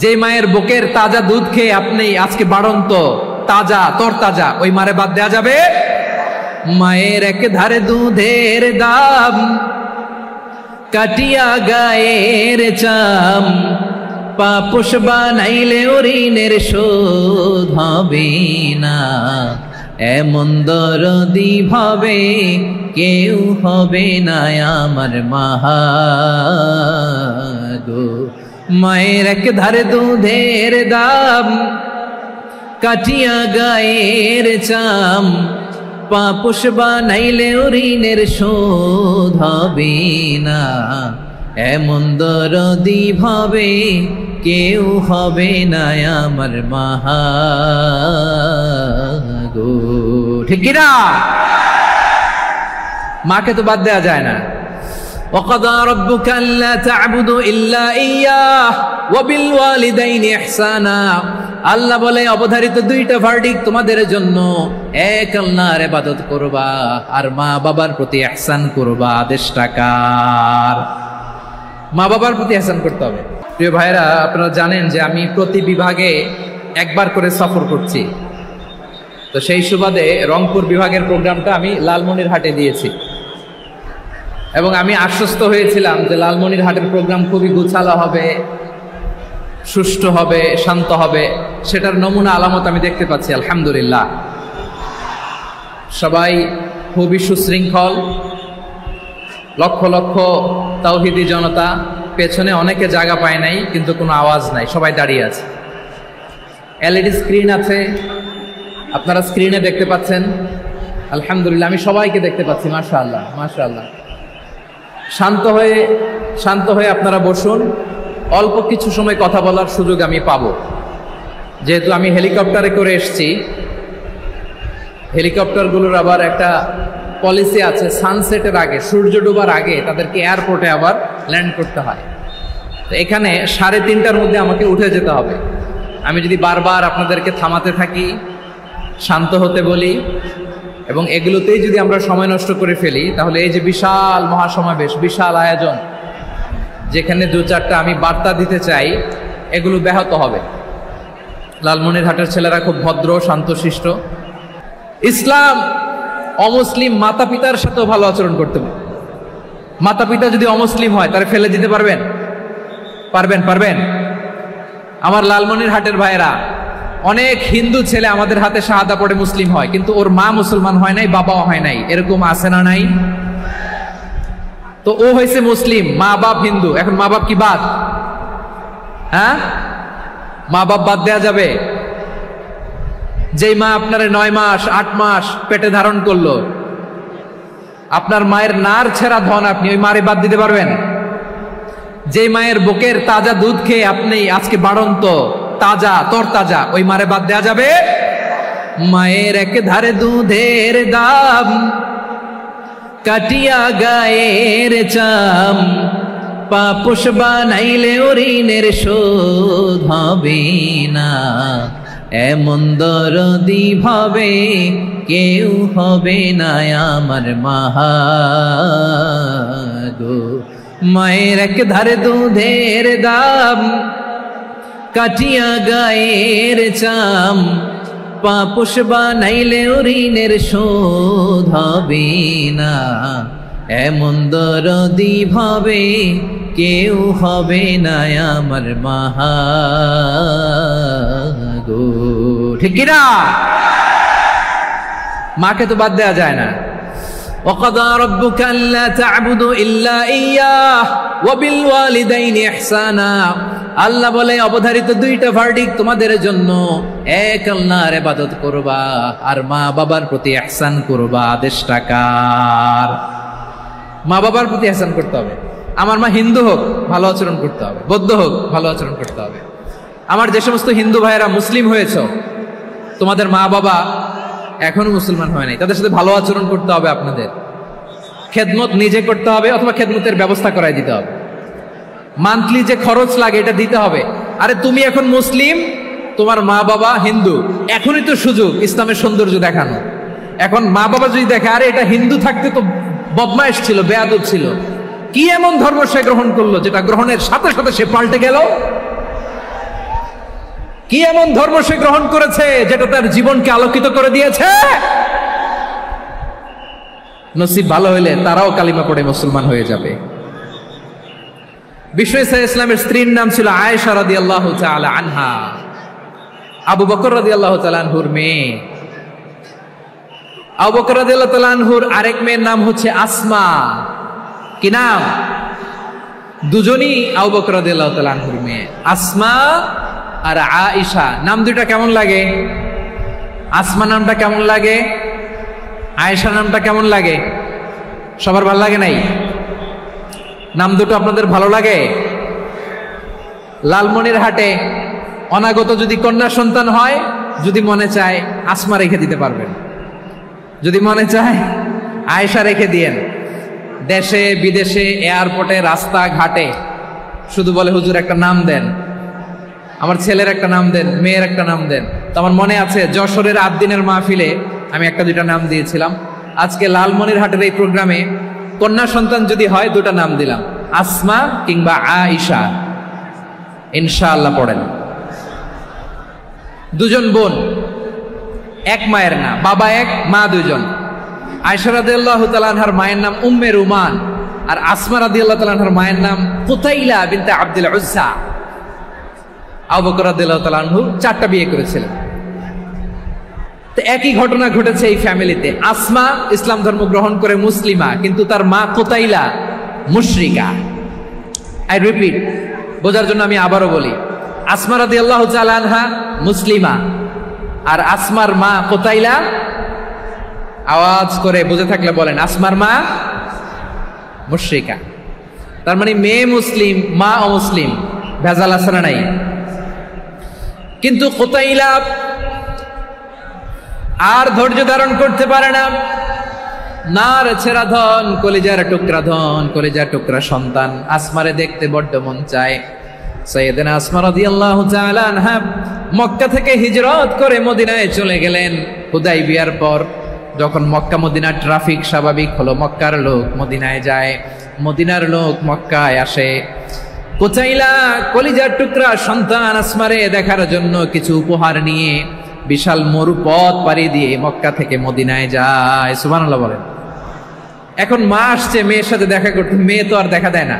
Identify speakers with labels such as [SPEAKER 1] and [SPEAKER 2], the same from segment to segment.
[SPEAKER 1] যে মায়ের বুকের তাজা দুধ খেয়ে আপনি আজকে বাড়ন্ত তাজা তরতাজা, ওই মারে বাদ দেয়া যাবে? মায়ের এক ধারে দুধের দাম, কাটিয়া গায়ের চাম, পাপুষ বানাইলে ঋণের শোধ হবে না। এমন দরদি ভাবে কেউ হবে না আমার মাহা গো। মায়ের এক ধারে দুধের দাম, কাটিয়া গায়ের চাম, পাপুষ বানাইলে ঋণের শোধ হবে না। এমন দরদি ভাবে কেউ হবে না আমার মাহা গো। ঠিক কিনা? মাকে তো বাদ দেয়া যায় না। وَقَضَى رَبُّكَ أَلَّا تَعْبُدُوا إِلَّا إِيَّاهُ وَبِالْوَالِدَيْنِ إِحْسَانًا। আল্লাহ বলে অবধারিত দুইটা ভার্ডিক্ট তোমাদের জন্য, এক আল্লাহর ইবাদত করবা আর মা বাবার প্রতি ইহসান করবা। আদেশটা কার? মা বাবার প্রতি ইহসান করতে হবে। প্রিয় ভাইরা, আপনারা জানেন যে আমি প্রতি বিভাগে একবার করে সফর করছি। তো সেই সুবাদে রংপুর বিভাগের প্রোগ্রামটা আমি লালমনিরহাটে দিয়েছি এবং আমি আশ্বস্ত হয়েছিলাম যে লালমনিরহাটের প্রোগ্রাম খুবই গুছালো হবে, সুষ্ঠু হবে, শান্ত হবে। সেটার নমুনা আলামত আমি দেখতে পাচ্ছি আলহামদুলিল্লাহ। সবাই খুবই সুশৃঙ্খল, লক্ষ লক্ষ তাওহীদি জনতা, পেছনে অনেকে জায়গা পায় নাই কিন্তু কোনো আওয়াজ নাই, সবাই দাঁড়িয়ে আছে। এলইডি স্ক্রিন আছে, আপনারা স্ক্রিনে দেখতে পাচ্ছেন আলহামদুলিল্লাহ। আমি সবাইকে দেখতে পাচ্ছি, মাশাআল্লাহ মাশাআল্লাহ। শান্ত হয়ে আপনারা বসুন, অল্প কিছু সময় কথা বলার সুযোগ আমি পাবো। যেহেতু আমি হেলিকপ্টারে করে এসছি, হেলিকপ্টারগুলোর আবার একটা পলিসি আছে, সানসেটের আগে, সূর্য ডোবার আগে তাদেরকে এয়ারপোর্টে আবার ল্যান্ড করতে হয়। তো এখানে 3:30টার মধ্যে আমাকে উঠে যেতে হবে। আমি যদি বারবার আপনাদেরকে থামাতে থাকি, শান্ত হতে বলি এবং এগুলোতেই যদি আমরা সময় নষ্ট করে ফেলি, তাহলে এই যে বিশাল মহাসমাবেশ, বিশাল আয়োজন, যেখানে 2-4টা আমি বার্তা দিতে চাই, এগুলো ব্যাহত হবে। লালমনিরহাটের ছেলেরা খুব ভদ্র, শান্তশিষ্ট। ইসলাম অমুসলিম মাতা পিতার সাথেও ভালো আচরণ করতে হবে। মাতা পিতা যদি অমুসলিম হয় তারা ফেলে দিতে পারবেন? পারবেন? আমার লালমনিরহাটের ভাইয়েরা, অনেক হিন্দু ছেলে আমাদের হাতে শাহাদা পড়ে মুসলিম হয়, কিন্তু ওর মা মুসলমান হয় নাই, বাবাও হয় নাই। এরকম আছে না নাই? তো ও হয়েছে মুসলিম, মা বাপ হিন্দু, এখন মা বাপ কি বাদ? হ্যাঁ, মা বাপ বাদ দেয়া যাবে? যেই মা আপনার 9 মাস 8 মাস পেটে ধারণ করলো, আপনার মায়ের নার ছেঁড়া ধন, আপনি ওই মারে বাদ দিতে পারবেন? যে মায়ের বুকের তাজা দুধ খেয়ে আপনি আজকে বাড়ন্ত তাজা তরতাজা, ওই মারে বাদ দেয়া যাবে? মায়ের এক ধারে দুধের দাম, কাটিয়া গায়ের চাম, পাপুষ বানাইলে ঋণের শোধ হবে না। এমন দরদি ভাবে কেউ হবে না আমার মাহা গো। মায়ের এক ধারে দুধের দাম, কাটিয়া গায়ের চাম, পাপুষ বানাইলে ঋণের শোধ হবে না। এমন দরদি ভাবে কেউ হবে না আমার মাহা গো। ঠিক কিনা? মাকে তো বাদ দেয়া যায় না। وَقَضَى رَبُّكَ أَلَّا تَعْبُدُوا إِلَّا إِيَّاهُ وَبِالْوَالِدَيْنِ إِحْسَانًا। আল্লাহ বলে অবধারিত দুইটা ভার্ডিক্ট তোমাদের জন্য, এক আল্লাহর ইবাদত করবা আর মা বাবার প্রতি ইহসান করবা। আদেশটা কার? মা বাবার প্রতি ইহসান করতে হবে। আমার মা হিন্দু হোক, ভালো আচরণ করতে হবে, বৌদ্ধ হোক, ভালো আচরণ করতে হবে। আমার যে সমস্ত হিন্দু ভাইয়েরা মুসলিম হয়েছে, তোমাদের মা বাবা এখনো মুসলমান হয় নাই, তাদের সাথে ভালো আচরণ করতে হবে। আপনাদের খেদমত নিজে করতে হবে অথবা খেদমতের ব্যবস্থা করাই দিতে হবে। মান্থলি যে খরচ লাগে এটা দিতে হবে। আরে তুমি এখন মুসলিম, তোমার মা বাবা হিন্দু, এখনই তো সুযোগ ইসলামের সৌন্দর্য দেখানো। এখন মা বাবা যদি দেখে আরে এটা হিন্দু থাকতে তো বদমাইশ ছিল, বেয়াদব ছিল, কি এমন ধর্ম সে গ্রহণ করলো যেটা গ্রহণের সাথে সাথে সে পাল্টে গেল, কি এমন ধর্ম সে গ্রহণ করেছে যেটা তার জীবনকে আলোকিত করে দিয়েছে? নসিব ভালো হইলে তারাও কালিমা পড়ে মুসলমান হয়ে যাবে। বিশ্ব ইসলামের স্ত্রীর নাম ছিল আয়েশা রাদিয়াল্লাহু তাআলা আনহা, আবু বকর রাদিয়াল্লাহু তাআলা আনহুর মেয়ে। আবু বকর রাদিয়াল্লাহু তাআলা আনহুর আরেক মেয়ের নাম হচ্ছে আসমা। কি নাম? দুজনই আবু বকর রাদিয়াল্লাহু তাআলা আনহুর মেয়ে, আসমা আর আয়েশা। নাম দুইটা কেমন লাগে? আসমা নামটা কেমন লাগে? আয়েশা নামটা কেমন লাগে? সবার ভালো লাগে নাই? নাম দুটো আপনাদের ভালো লাগে? লালমনিরহাটে অনাগত যদি কন্যা সন্তান হয়, যদি মনে চায় আসমা রেখে দিতে পারবেন, যদি মনে চায় আয়েশা রেখে দিয়েন। দেশে বিদেশে এয়ারপোর্টে রাস্তা ঘাটে শুধু বলে হুজুর একটা নাম দেন, আমার ছেলের একটা নাম দেন, মেয়ের একটা নাম দেন। তো আমার মনে আছে যশোরের 8 দিনের মাহফিলে আমি একটা দুইটা নাম দিয়েছিলাম। আজকে লালমনিরহাটের এই প্রোগ্রামে কন্যা সন্তান যদি হয় দুটা নাম দিলাম, আসমা কিংবা আয়েশা। ইনশাআল্লাহ পড়েন। দুজন বোন, এক মায়ের না, বাবা এক মা দুজন। আয়েশা রাদিয়াল্লাহু তাআলা আনহার মায়ের নাম উম্মে রুমান, আর আসমা রাদিয়াল্লাহু তাআলা আনহার মায়ের নাম কুতাইলা বিনতে আব্দুল উজ্জা। আবু বকর রাদিয়াল্লাহু তাআলা আনহু 4টা বিয়ে করেছিলেন। তো একই ঘটনা ঘটেছে এই ফ্যামিলিতে। আসমা ইসলাম ধর্ম গ্রহণ করে মুসলিমা, কিন্তু তার মা কুতাইলা মুশরিকা। আই রিপিট, বোঝার জন্য আমি আবারও বলি, আসমা রাদিয়াল্লাহু তাআলা আনহা মুসলিমা, আর আসমার মা কুতাইলা। আওয়াজ করে বুঝে থাকলে বলেন, আসমার মা মুশরিকা। তার মানে মেয়ে মুসলিম, মা অমুসলিম। ভেজাল আছে না নাই? কিন্তু কুতাইলা আর ধৈর্য ধারণ করতে পারে না। নার ছেড়া ধন, কলিজার টুকরা ধন, কলিজার টুকরা সন্তান। আসমারে দেখতে বড্ড মন চায়। সাইয়েদানা আসমা রাদিয়াল্লাহু তাআলা আনহা মক্কা থেকে হিজরত করে মদিনায় চলে গেলেন হুদাইবিয়ার পর। যখন মক্কা মদিনার ট্রাফিক স্বাভাবিক হলো, মক্কার লোক মদিনায় যায়, মদিনার লোক মক্কায় আসে। কুতাইলা কলিজার টুকরা সন্তান আসমারে দেখার জন্য কিছু উপহার নিয়ে বিশাল মরুপথ পাড়ি দিয়ে মক্কা থেকে মদিনায় যায়। সুবহানাল্লাহ বলেন। এখন মা আসছে মেয়ের সাথে দেখা করতে, মেয়ে তো আর দেখা দেয় না।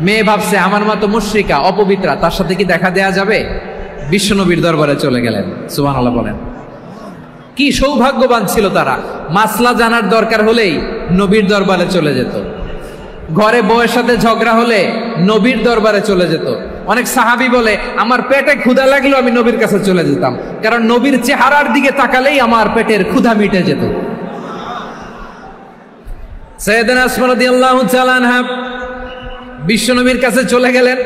[SPEAKER 1] মেয়ে ভাবছে আমার মা তো মুশরিকা, অপবিত্রা, তার সাথে কি দেখা দেয়া যাবে? বিশ্বনবীর দরবারে চলে গেলেন। সুবহানাল্লাহ বলেন। কি সৌভাগ্যবান ছিল তারা! মাসলা জানার দরকার হলেই নবীর দরবারে চলে যেত। ঘরে বউয়ের সাথে ঝগড়া হলে নবীর দরবারে চলে যেত। অনেক সাহাবী বলে, আমার পেটে ক্ষুধা লাগলো আমি নবীর কাছে চলে যেতাম, কারণ নবীর চেহারার দিকে তাকালেই আমার পেটের ক্ষুধা মিটে যেত। সাইয়েদানা আসমা রাদিয়াল্লাহু তাআলা আনহা বিশ্বনবীর কাছে চলে গেলেন,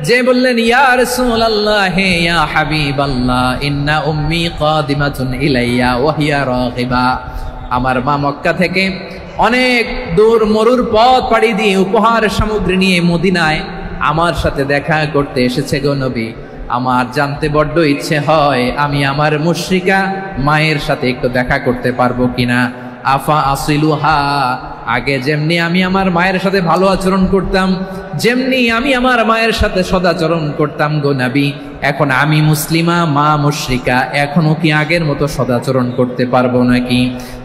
[SPEAKER 1] যে বললেন, ইয়া রাসূলুল্লাহ, ইয়া হাবিবাল্লাহ, ইন্না উম্মি কাদিমাতুন ইলাইয়া ওয়া হিয়া রাগিবা। আমার মা মক্কা থেকে অনেক দূর মরুর পথ পাড়ি দিয়ে উপহার সামগ্রী নিয়ে মদিনায় আমার সাথে দেখা করতে এসেছে গো নবী। আমার জানতে বড্ড ইচ্ছে হয় আমি আমার মুশরিকা মায়ের সাথে একটু দেখা করতে পারবো কিনা। আফা আসিলুহা, আগে যেমনি আমি আমার মায়ের সাথে ভালো আচরণ করতাম, যেমনি আমি আমার মায়ের সাথে সদাচরণ করতাম গো নবী, এখন আমি মুসলিমা, মা মুশরিকা, এখনো কি আগের মতো সদাচরণ করতে পারবো নাকি?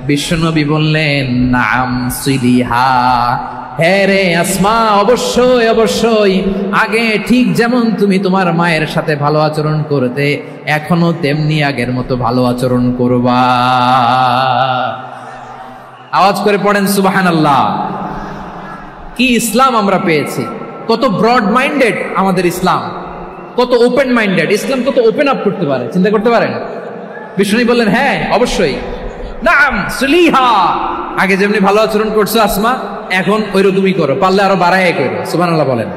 [SPEAKER 1] বিশ্বনবী বললেন, নাম সিলিহা, হ্যাঁ রে আসমা, অবশ্যই অবশ্যই, আগে ঠিক যেমন তুমি তোমার মায়ের সাথে ভালো আচরণ করতে, এখনো তেমনি আগের মতো ভালো আচরণ করবা। আওয়াজ করে পড়েন সুবহানাল্লাহ। কি ইসলাম আমরা পেয়েছি! কত ব্রড মাইন্ডেড আমাদের ইসলাম, কত ওপেন মাইন্ডেড ইসলাম, কত ওপেন আপ করতে পারে, চিন্তা করতে পারেন। বিষ্ণু বললেন, হ্যাঁ অবশ্যই, নাম সুলিহা, আগে যেমনি ভালো আচরণ করছো আসমা, এখন ওইরকমই করো, পারলে আরো বাড়ায় করো। সুবহানাল্লাহ বলেন।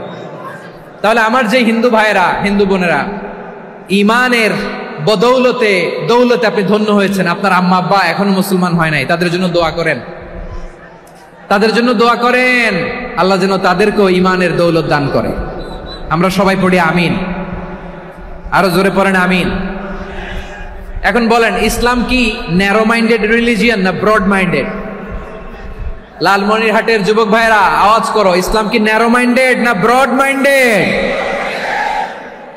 [SPEAKER 1] তাহলে আমার যে হিন্দু ভাইয়েরা, হিন্দু বোনেরা, ইমানের বদৌলতে দৌলতে আপনি ধন্য হয়েছেন, আপনার আম্মা আব্বা এখনো মুসলমান হয় নাই, তাদের জন্য দোয়া করেন, তাদের জন্য দোয়া করেন, আল্লাহ যেন তাদেরকেও ইমানের দৌলত দান করে। আমরা সবাই পড়ি আমিন, আরো জোরে পড়েন আমিন। এখন বলেন, ইসলাম কি ন্যারো মাইন্ডেড রিলিজিয়ান না ব্রড মাইন্ডেড? লালমনিরহাটের যুবক ভাইরা আওয়াজ করো, ইসলাম কি ন্যারো মাইন্ডেড না ব্রড মাইন্ডেড?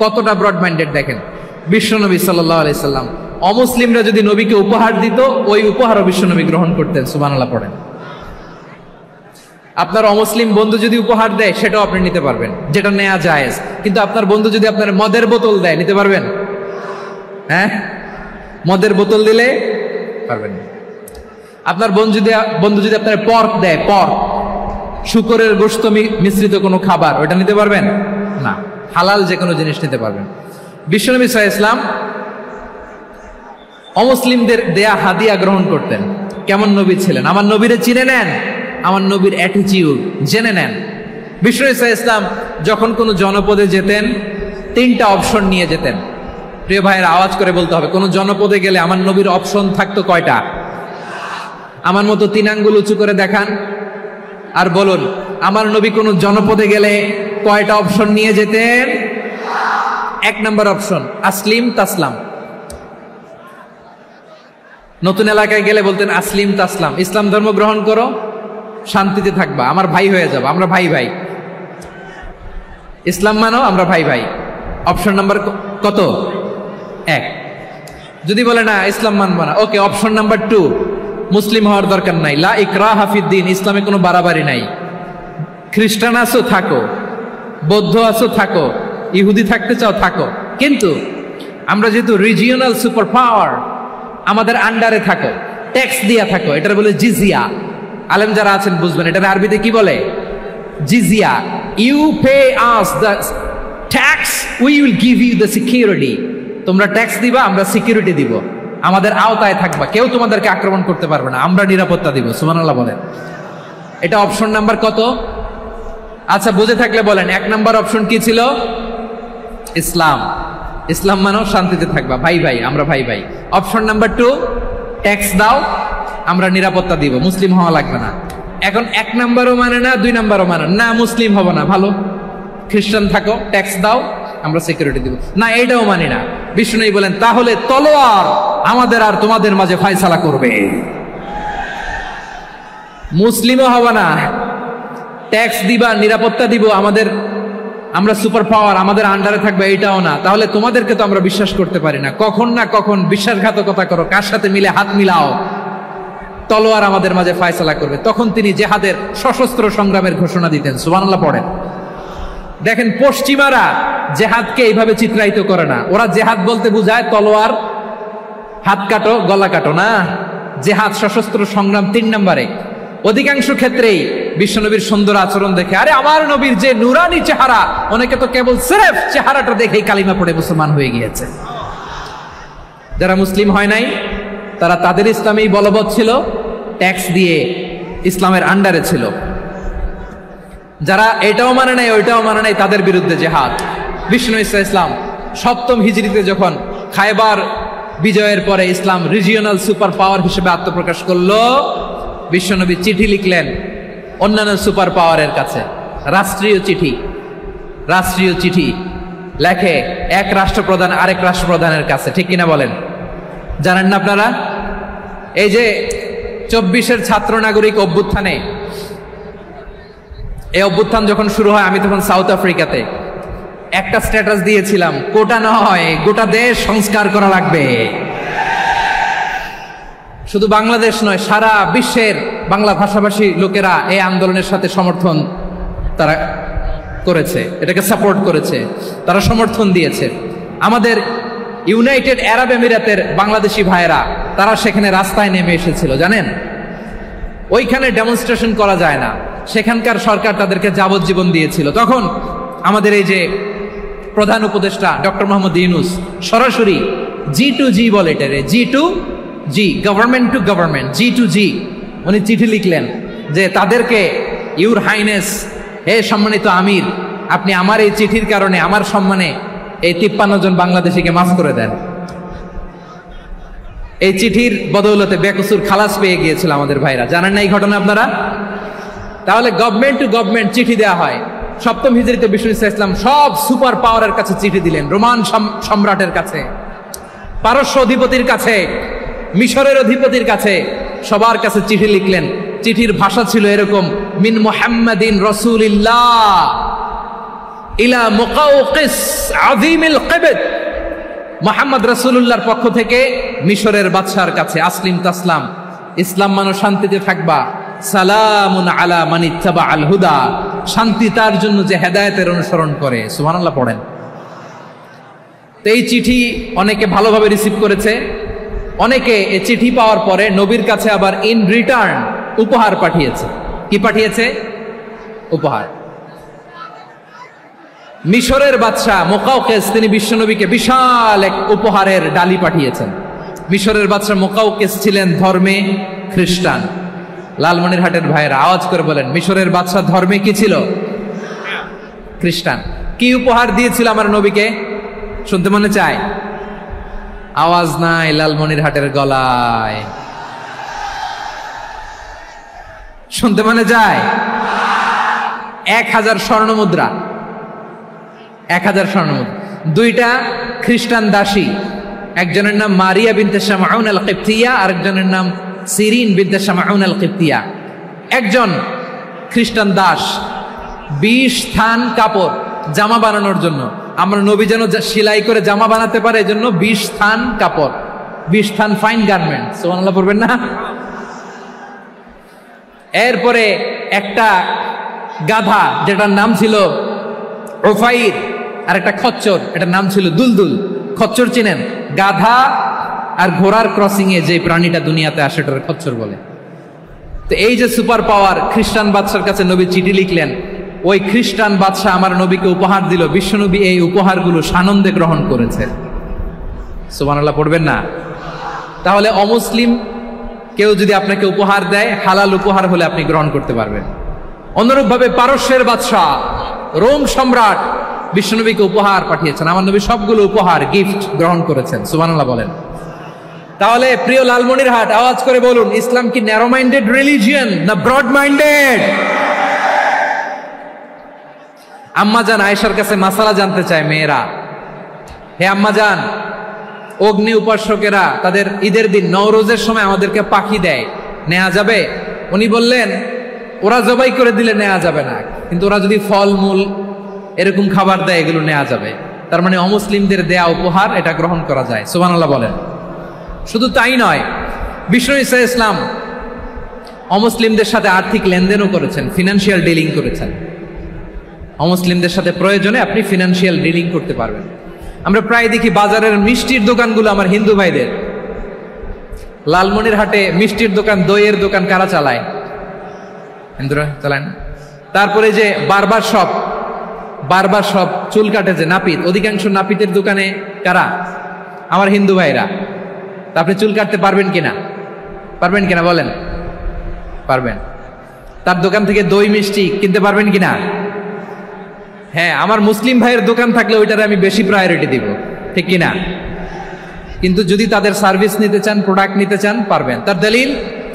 [SPEAKER 1] কতটা ব্রড মাইন্ডেড দেখেন। বিশ্বনবী সাল্লাল্লাহু আলাইহি সাল্লাম। অমুসলিমরা যদি নবীকে উপহার দিত, ওই উপহারও বিশ্বনবী গ্রহণ করতেন। সুবহানাল্লাহ পড়েন। আপনার অমুসলিম বন্ধু যদি উপহার দেয়, সেটাও আপনি নিতে পারবেন, যেটা নেওয়া জায়েজ। কিন্তু আপনার বন্ধু যদি আপনার মদের বোতল দেয়, নিতে পারবেন? হ্যাঁ, মদের বোতল দিলে পারবেন না। আপনার বন্ধু যদি আপনার পর্ক দেয়, পর্ক, শুকরের গোশত মিশ্রিত কোনো খাবার, ওটা নিতে পারবেন না। হালাল যে কোনো জিনিস নিতে পারবেন। বিশ্বনবী সাল্লাল্লাহু আলাইহি ওয়াসাল্লাম অমুসলিমদের দেয়া হাদিয়া গ্রহণ করতেন। কেমন নবী ছিলেন? আমার নবীরে চিনে নেন, আমার নবীর অ্যাটিটিউড জেনে নেন। বিশ্বনবী সাল্লাল্লাহু আলাইহি ওয়াসাল্লাম যখন কোনো জনপদে যেতেন, 3টা অপশন নিয়ে যেতেন। প্রিয় ভাইয়ের, আওয়াজ করে বলতে হবে, কোন জনপদে গেলে আমার নবীর অপশন থাকতো কয়টা? আমার মতো 3 আঙ্গুল উঁচু করে দেখান আর বলুন, আমার নবী কোন জনপদে গেলে কয়টা অপশন নিয়ে যেতেন? 1 নম্বর অপশন, আসলিম তাসলাম। নতুন এলাকায় গেলে বলতেন আসলিম তাসলাম, ইসলাম ধর্ম গ্রহণ করো, শান্তিতে থাকবা, আমার ভাই হয়ে যাবো, আমরা ভাই ভাই। ইসলাম মানো, আমরা ভাই ভাই। অপশন নাম্বার কত? 1। যদি বলে না ইসলাম মানবো না, ওকে, অপশন নাম্বার 2, মুসলিম হওয়ার দরকার নাই, লা ইকরাহা ফিদ্দিন, ইসলামে কোনো বাড়াবাড়ি নাই। খ্রিস্টান আছো থাকো, বৌদ্ধ আছো থাকো, ইহুদি থাকতে চাও থাকো, কিন্তু আমরা যেহেতু রিজিওনাল সুপার পাওয়ার, আমাদের আন্ডারে থাকো, ট্যাক্স দিয়া থাকো, এটার বলে জিজিয়া। আলেম যারা আছেন বুঝবেন, এটার আরবিতে কি বলে? জিজিয়া। You pay us the tax, we will give you the security. তোমরা ট্যাক্স দিবা, আমরা সিকিউরিটি দিব, আমাদের আওতায় থাকবা, কেউ তোমাদেরকে আক্রমণ করতে পারবে না, আমরা নিরাপত্তা দিব। সুবহানাল্লাহ বলেন। এটা অপশন নাম্বার কত? আচ্ছা, বুঝে থাকলে বলেন, 1 নাম্বার অপশন কি ছিল? ইসলাম। ইসলাম মানো, শান্তিতে থাকবা, ভাই ভাই, আমরা ভাই ভাই। অপশন নাম্বার 2, ট্যাক্স দাও, আমরা নিরাপত্তা দিব, মুসলিম হওয়া লাগবে না। এখন 1 নাম্বারও মানে না, 2 নাম্বারও মানে না, মুসলিম হব না, ভালো, খ্রিস্টান থাকো, ট্যাক্স দাও, আমরা সিকিউরিটি দিব না, এইটাও মানি না। বিষ্ণু বলেন, তাহলে তলোয়ার আমাদের আর তোমাদের মাঝে ফয়সালা করবে। মুসলিমও হব না, ট্যাক্স দিবা, নিরাপত্তা দিব, আমরা সুপার পাওয়ার, আমাদের আন্ডারে থাকবে, এইটাও না। তাহলে তোমাদেরকে তো আমরা বিশ্বাস করতে পারি না, কখন না কখন বিশ্বাসঘাতকতা করো, কার সাথে মিলে হাত মিলাও, তলোয়ার আমাদের মাঝে ফয়সালা করবে। তখন তিনি জেহাদের সশস্ত্র সংগ্রামের ঘোষণা দিতেন। সুবহানাল্লাহ পড়েন। দেখেন, পশ্চিমারা জেহাদকে এইভাবে চিত্রায়িত করে না। ওরা জেহাদ বলতে বুঝায় তলোয়ার, হাত কাটো, গলা কাটো, না। জেহাদ সশস্ত্র সংগ্রাম 3 নম্বরে। অধিকাংশ ক্ষেত্রেই বিশ্বনবীর সুন্দর আচরণ দেখে, আরে আমার নবীর যে নুরানি চেহারা, অনেকে তো কেবল সিরেফ চেহারাটা দেখেই কালিমা পড়ে মুসলমান হয়ে গিয়েছে। যারা মুসলিম হয় নাই, তারা তাদের ইসলামেই বলবৎ ছিল, ট্যাক্স দিয়ে ইসলামের আন্ডারে ছিল। যারা এটাও মানে নাই, ওইটাও মানে নাই, তাদের বিরুদ্ধে জেহাদ। বিষ্ণু ইসলাম 7ম হিজরিতে যখন খায়বার বিজয়ের পরে ইসলাম রিজিওনাল সুপার পাওয়ার হিসেবে আত্মপ্রকাশ করলো, বিশ্বনবী চিঠি লিখলেন অন্যান্য সুপার পাওয়ারের কাছে, রাষ্ট্রীয় চিঠি লেখে এক রাষ্ট্রপ্রধান আরেক রাষ্ট্রপ্রধানের কাছে। ঠিক কিনা বলেন? জানেন না আপনারা? এই যে 24-এর ছাত্র নাগরিক অভ্যুত্থানে, এই অভ্যুত্থান যখন শুরু হয়, আমি তখন সাউথ আফ্রিকাতে, একটা স্ট্যাটাস দিয়েছিলাম, কোটা নয়, গোটা দেশ সংস্কার করা লাগবে। শুধু বাংলাদেশ নয়, সারা বিশ্বের বাংলা ভাষাভাষী লোকেরা এই আন্দোলনের সাথে সমর্থন তারা করেছে, এটাকে সাপোর্ট করেছে, তারা সমর্থন দিয়েছে। আমাদের ইউনাইটেড আরব আমিরাতের বাংলাদেশি ভাইয়েরা, তারা সেখানে রাস্তায় নেমে এসেছিল, জানেন? ওইখানে ডেমনস্ট্রেশন করা যায় না, সেখানকার সরকার তাদেরকে যাবজ্জীবন দিয়েছিল। তখন আমাদের এই যে প্রধান উপদেষ্টা ডক্টর মোহাম্মদ ইউনূস সরাসরি G2G বলে, এটারে G2G, government to government, G2G, উনি চিঠি লিখলেন যে তাদেরকে, ইউর হাইনেস, হে সম্মানিত আমির, আপনি আমার এই চিঠির কারণে আমার সম্মানে এই 53 জন বাংলাদেশিকে মাফ করে দেন। এই চিঠির বদৌলতে বেকসুর খালাস পেয়ে গিয়েছিল আমাদের ভাইরা। জানেন না এই ঘটনা আপনারা? তাহলে গভর্নমেন্ট টু গভর্নমেন্ট চিঠি দেওয়া হয়। 7ম হিজরিতে বিষ্ণু ইসলাম সব সুপার পাওয়ারের কাছে চিঠি দিলেন, রোমান সম্রাটের কাছে, পারস্য অধিপতির কাছে, মিশরের অধিপতির কাছে, সবার কাছে চিঠি লিখলেন। চিঠির ভাষা ছিল এরকম, মিন মুহাম্মাদিন রাসূলিল্লাহ ইলা মুকাওকিস আযীমিল কিবত মুহাম্মদ রাসূলুল্লাহর পক্ষ থেকে মিশরের বাদশার কাছে আসলিম তাসলাম, ইসলাম মানো শান্তিতে থাকবা, সালামুন আলা মান ইত্তাবা আল হুদা, শান্তি তার জন্য যে হেদায়েতের অনুসরণ করে। সুবহানাল্লাহ পড়েন। তো এই চিঠি অনেকে ভালোভাবে রিসিভ করেছে, অনেকে এই চিঠি পাওয়ার পরে নবীর কাছে আবার ইন রিটার্ন উপহার পাঠিয়েছে। কি পাঠিয়েছে? উপহার। মিশরের বাদশা মুকাউকিস তিনি বিশ্বনবীকে বিশাল এক উপহারের ডালি পাঠিয়েছেন। মিশরের বাদশা মুকাউকিস ছিলেন ধর্মে খ্রিস্টান। লালমনিরহাটের ভাইয়েরা আওয়াজ করে বলেন, মিশরের বাদশা ধর্মে কি ছিল? খ্রিস্টান। কি উপহার দিয়েছিল আমার নবীকে? শুনতে মনে চায়? আওয়াজ নাই লালমনিরহাটের গলায়, শুনতে মনে যায়? 1000 স্বর্ণ মুদ্রা, 1000 স্বর্ণ মুদ্রা। দুইটা খ্রিস্টান দাসী, একজনের নাম মারিয়া বিনতে শামাউন আল কিবতিয়া, আরেকজনের নাম সিরিন বিনতে শামাউন আল কিবতিয়া। একজন খ্রিস্টান দাস 20 থান কাপড় জামা বানানোর জন্য, আমরা নবী যেন সেলাই করে জামা বানাতে পারে এজন্য 20 থান কাপড়, 20 থান ফাইন গার্মেন্ট। সুবহানাল্লাহ পড়বেন না? এরপরে একটা গাধা যেটার নাম ছিল উফাইর, আর একটা খচ্চর, এটার নাম ছিল দুলদুল। খচ্চর চিনেন? গাধা আর ঘোড়ার ক্রসিং এ যে প্রাণীটা দুনিয়াতে আসে এটার খচ্চর বলে। তো এই যে সুপার পাওয়ার খ্রিস্টান বাদশার কাছে নবী চিঠি লিখলেন, ওই খ্রিস্টান বাদশা আমার নবীকে উপহার দিল। বিশ্বনবী এই উপহারগুলো সানন্দে গ্রহণ করেছে। সুবহানাল্লাহ পড়বেন না? তাহলে অমুসলিম কেউ যদি আপনাকে উপহার দেয়, হালাল উপহার হলে আপনি গ্রহণ করতে পারবেন। অনুরূপভাবে পারস্যের বাদশা, রোম সম্রাট বিশ্বনবীকে উপহার পাঠিয়েছেন। আমার নবী সবগুলো উপহার গিফট গ্রহণ করেছেন। সুবহানাল্লাহ বলেন। তাহলে প্রিয় লালমনিরহাট আওয়াজ করে বলুন, ইসলাম কি ন্যারো মাইন্ডেড রিলিজিয়ন না ব্রড মাইন্ডেড? আম্মাজান আয়েশার কাছে মাসালা জানতে চায় মেয়েরা, হে আম্মাজান, অগ্নি উপাসকেরা তাদের ঈদের দিন নওরোজের সময় আমাদেরকে পাখি দেয়, নেওয়া যাবে? উনি বললেন, ওরা জবাই করে দিলে নেওয়া যাবে না, কিন্তু ওরা যদি ফলমূল এরকম খাবার দেয় এগুলো নেওয়া যাবে। তার মানে অমুসলিমদের দেয়া উপহার এটা গ্রহণ করা যায়। সুবহানাল্লাহ বলেন। শুধু তাই নয়, বিষ্ণু ঈসা ইসলাম অমুসলিমদের সাথে আর্থিক লেনদেনও করেছেন, ফিনান্সিয়াল ডিলিং করেছেন। অমুসলিমদের সাথে প্রয়োজনে আপনি ফিনান্সিয়াল ডিলিং করতে পারবেন। আমরা প্রায় দেখি বাজারের মিষ্টির দোকানগুলো আমার হিন্দু ভাইদের। লালমনিরহাটে মিষ্টির দোকান, দইয়ের দোকান কারা চালায়? হিন্দুরা চালায় না। তারপরে যে বারবার শপ, চুল কাটে যে নাপিত, অধিকাংশ নাপিতের দোকানে কারা? আমার হিন্দু ভাইরা। তা আপনি চুল কাটতে পারবেন কিনা? পারবেন কিনা বলেন? পারবেন। তার দোকান থেকে দই মিষ্টি কিনতে পারবেন কিনা? হ্যাঁ, আমার মুসলিম ভাইয়ের দোকান থাকলে ওইটারে আমি বেশি প্রায়োরিটি দিব, ঠিক কিনা? কিন্তু যদি তাদের সার্ভিস নিতে চান, প্রোডাক্ট নিতে চান, পারবেন। তার দলিল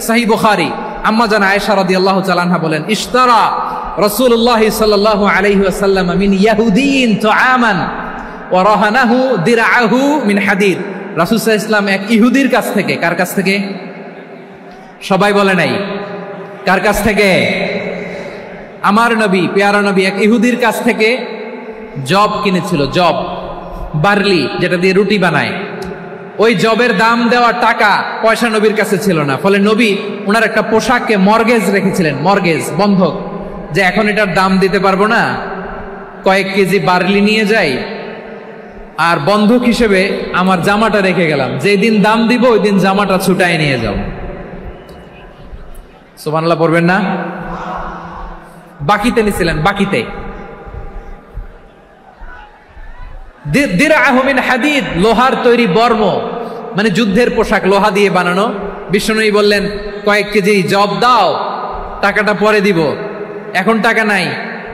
[SPEAKER 1] সহিহ বুখারী, আম্মা জান আয়েশা রাদিয়াল্লাহু তাআলা আনহা বলেন, ইশতারা রাসূলুল্লাহ সাল্লাল্লাহু আলাইহি ওয়াসাল্লাম মিন ইয়াহুদিয়িন তুআমান ওয়া রাহানাহু দিরআহু মিন হাদিদ। রাসূল সাল্লাল্লাহু আলাইহি ওয়াসাল্লাম এক ইহুদির কাছ থেকে, কার কাছ থেকে? সবাই বলে নাই কার কাছ থেকে? আমার নবী, পেয়ারা নবী এক ইহুদির কাছ থেকে জব কিনেছিল। জব, বার্লি, যেটা দিয়ে রুটি বানায়। ওই জবের দাম দেওয়া টাকা পয়সা নবীর কাছে ছিল না। ফলে নবী ওনার একটা পোশাককে মর্গেজ রেখেছিলেন, মর্গেজ, বন্ধক, যে এখন এটার দাম দিতে পারবো না, কয়েক কেজি বার্লি নিয়ে যাই আর বন্ধক হিসেবে আমার জামাটা রেখে গেলাম, যেদিন দাম দিব ওই দিন জামাটা ছুটায় নিয়ে যাও। সুবহানাল্লাহ পড়বেন না? বাকিতে নিছিলেন, বাকিতে। দিরআহু মিন হাদিদ, লোহার তৈরি বর্ম, মানে যুদ্ধের পোশাক, লোহা দিয়ে বানানো। বিষ্ণুনবী বললেন, কয়েক কেজি জব দাও, টাকাটা পরে দিব, এখন টাকা নাই,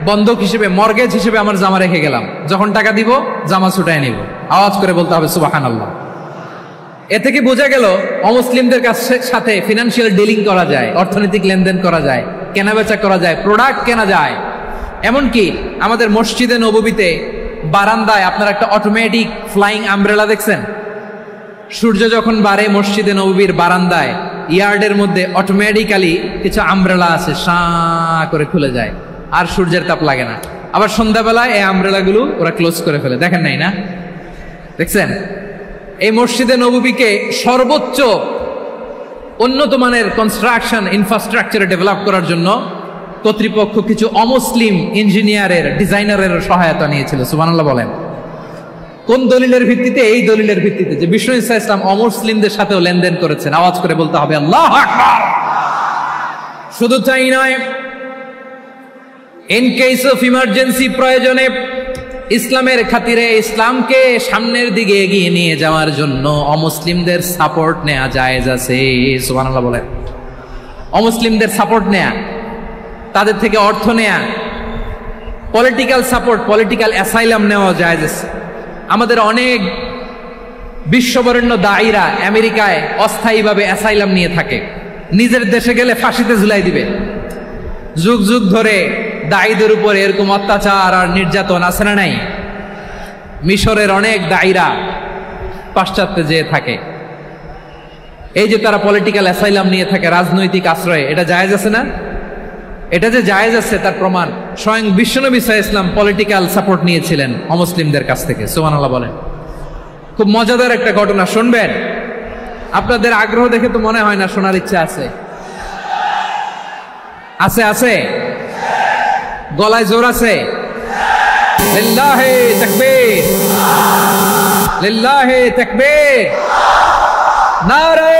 [SPEAKER 1] বন্ধক হিসেবে, মর্গেজ হিসেবে আমার জামা রেখে গেলাম, যখন টাকা দিব জামা ছুটায় নিব। আওয়াজ করে বলতে হবে সুবহানাল্লাহ। এ থেকে বোঝা গেল অমুসলিমদের সাথে ফিনান্সিয়াল ডিলিং করা যায়, অর্থনৈতিক লেনদেন করা যায়, কেনাবেচা করা যায়, প্রোডাক্ট কেনা যায়। এমনকি আমাদের মসজিদে নববীতে বারান্দায় আপনার একটা অটোমেটিক ফ্লাইং আমব্রেলা দেখছেন? সূর্য যখন বাড়ে মসজিদে নববীর বারান্দায় ইয়ার্ডের মধ্যে অটোমেটিক্যালি কিছু আমব্রেলা আছে, সাঁ করে খুলে যায়, আর সূর্যের তাপ লাগে না। আবার সন্ধ্যাবেলায় এই আমব্রেলাগুলো ওরা ক্লোজ করে ফেলে, দেখেন নাই না? দেখছেন? এই মসজিদে নববীকে সর্বোচ্চ উন্নত মানের কনস্ট্রাকশন ইনফ্রাস্ট্রাকচারে ডেভেলপ করার জন্য কর্তৃপক্ষ কিছু অমুসলিম ইঞ্জিনিয়ারের ডিজাইনারের সহায়তা নিয়েছিল। সুবহানাল্লাহ বলেন। কোন দলিলের ভিত্তিতে? এই দলিলের ভিত্তিতে যে বিষ্ণু ঈসা ইসলাম অমুসলিমদের সাথেও লেনদেন করেছেন। আওয়াজ করে বলতে হবে আল্লাহু আকবার। শুধু তাই নয়, ইন কেস অফ ইমার্জেন্সি, প্রয়োজনে ইসলামের খাতিরে ইসলামকে সামনের দিকে এগিয়ে নিয়ে যাওয়ার জন্য অমুসলিমদের সাপোর্ট নেওয়া জায়েজ আছে। সুবহানাল্লাহ বলেন। অমুসলিমদের সাপোর্ট নেয়া, তাদের থেকে অর্থ নেয়া, পলিটিক্যাল সাপোর্ট, পলিটিক্যাল অ্যাসাইলাম নেওয়া জায়েজ আছে। আমাদের অনেক বিশ্ববরেণ্য দায়ীরা আমেরিকায় অস্থায়ীভাবে অ্যাসাইলাম নিয়ে থাকে, নিজের দেশে গেলে ফাঁসিতে ঝুলাই দিবে। যুগ যুগ ধরে দায়ীদের উপর এরকম অত্যাচার আর নির্যাতন আছে না নাই? মিশরের অনেক দায়ীরা পাশ্চাত্যে যেয়ে থাকে, এই যে তারা পলিটিক্যাল অ্যাসাইলাম নিয়ে থাকে, রাজনৈতিক আশ্রয়, এটা জায়েজ আছে না? এটা যে জায়েজ আছে তার প্রমাণ স্বয়ং বিশ্বনবী সাল্লাল্লাহু আলাইহি ওয়াসাল্লাম পলিটিক্যাল সাপোর্ট নিয়েছিলেন অমুসলিমদের কাছ থেকে। সুবহানাল্লাহ বলেন। খুব মজাদার একটা ঘটনা শুনবেন। আপনাদের আগ্রহ দেখে তো মনে হয় না শোনার ইচ্ছা আছে। আছে আছে, গলায় জোর আছে। লিল্লাহি তাকবীর, লিল্লাহি তাকবীর, নারে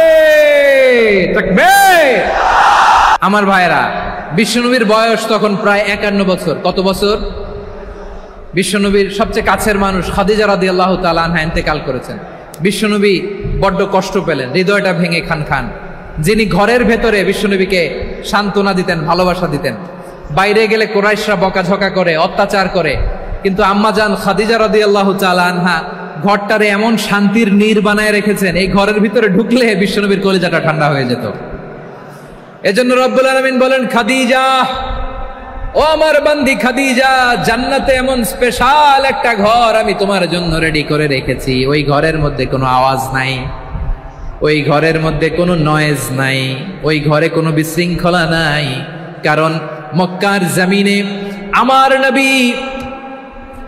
[SPEAKER 1] তাকবীর। আমার ভাইরা, বিশ্বনবীর বয়স তখন প্রায় 51 বছর। কত বছর? বিশ্বনবীর সবচেয়ে কাছের মানুষ খাদিজা রাদিয়াল্লাহু তাআলা আনহা ইন্তেকাল করেছেন। বিশ্বনবী বড্ড কষ্ট পেলেন, হৃদয়টা ভেঙে খান খান। যিনি ঘরের ভেতরে বিশ্বনবীকে সান্ত্বনা দিতেন, ভালোবাসা দিতেন, বাইরে গেলে কুরাইশরা বকাঝকা করে, অত্যাচার করে, কিন্তু আম্মাজান খাদিজা রাদিয়াল্লাহু তাআলা আনহা ঘরটারে এমন শান্তির নীড় বানায় রেখেছেন, এই ঘরের ভিতরে ঢুকলে বিশ্বনবীর কলিজাটা ঠান্ডা হয়ে যেত। এজন্য রব্বুল আলামিন বলেন, খাদিজা, ও আমার বান্দি খাদিজা, জান্নাতে এমন স্পেশাল একটা ঘর আমি তোমার জন্য রেডি করে রেখেছি। ওই ঘরের মধ্যে কোনো আওয়াজ নাই, ওই ঘরের মধ্যে কোনো নয়েজ নাই, ওই ঘরে কোনো বিশৃঙ্খলা নাই। কারণ মক্কার জমিনে আমার নবী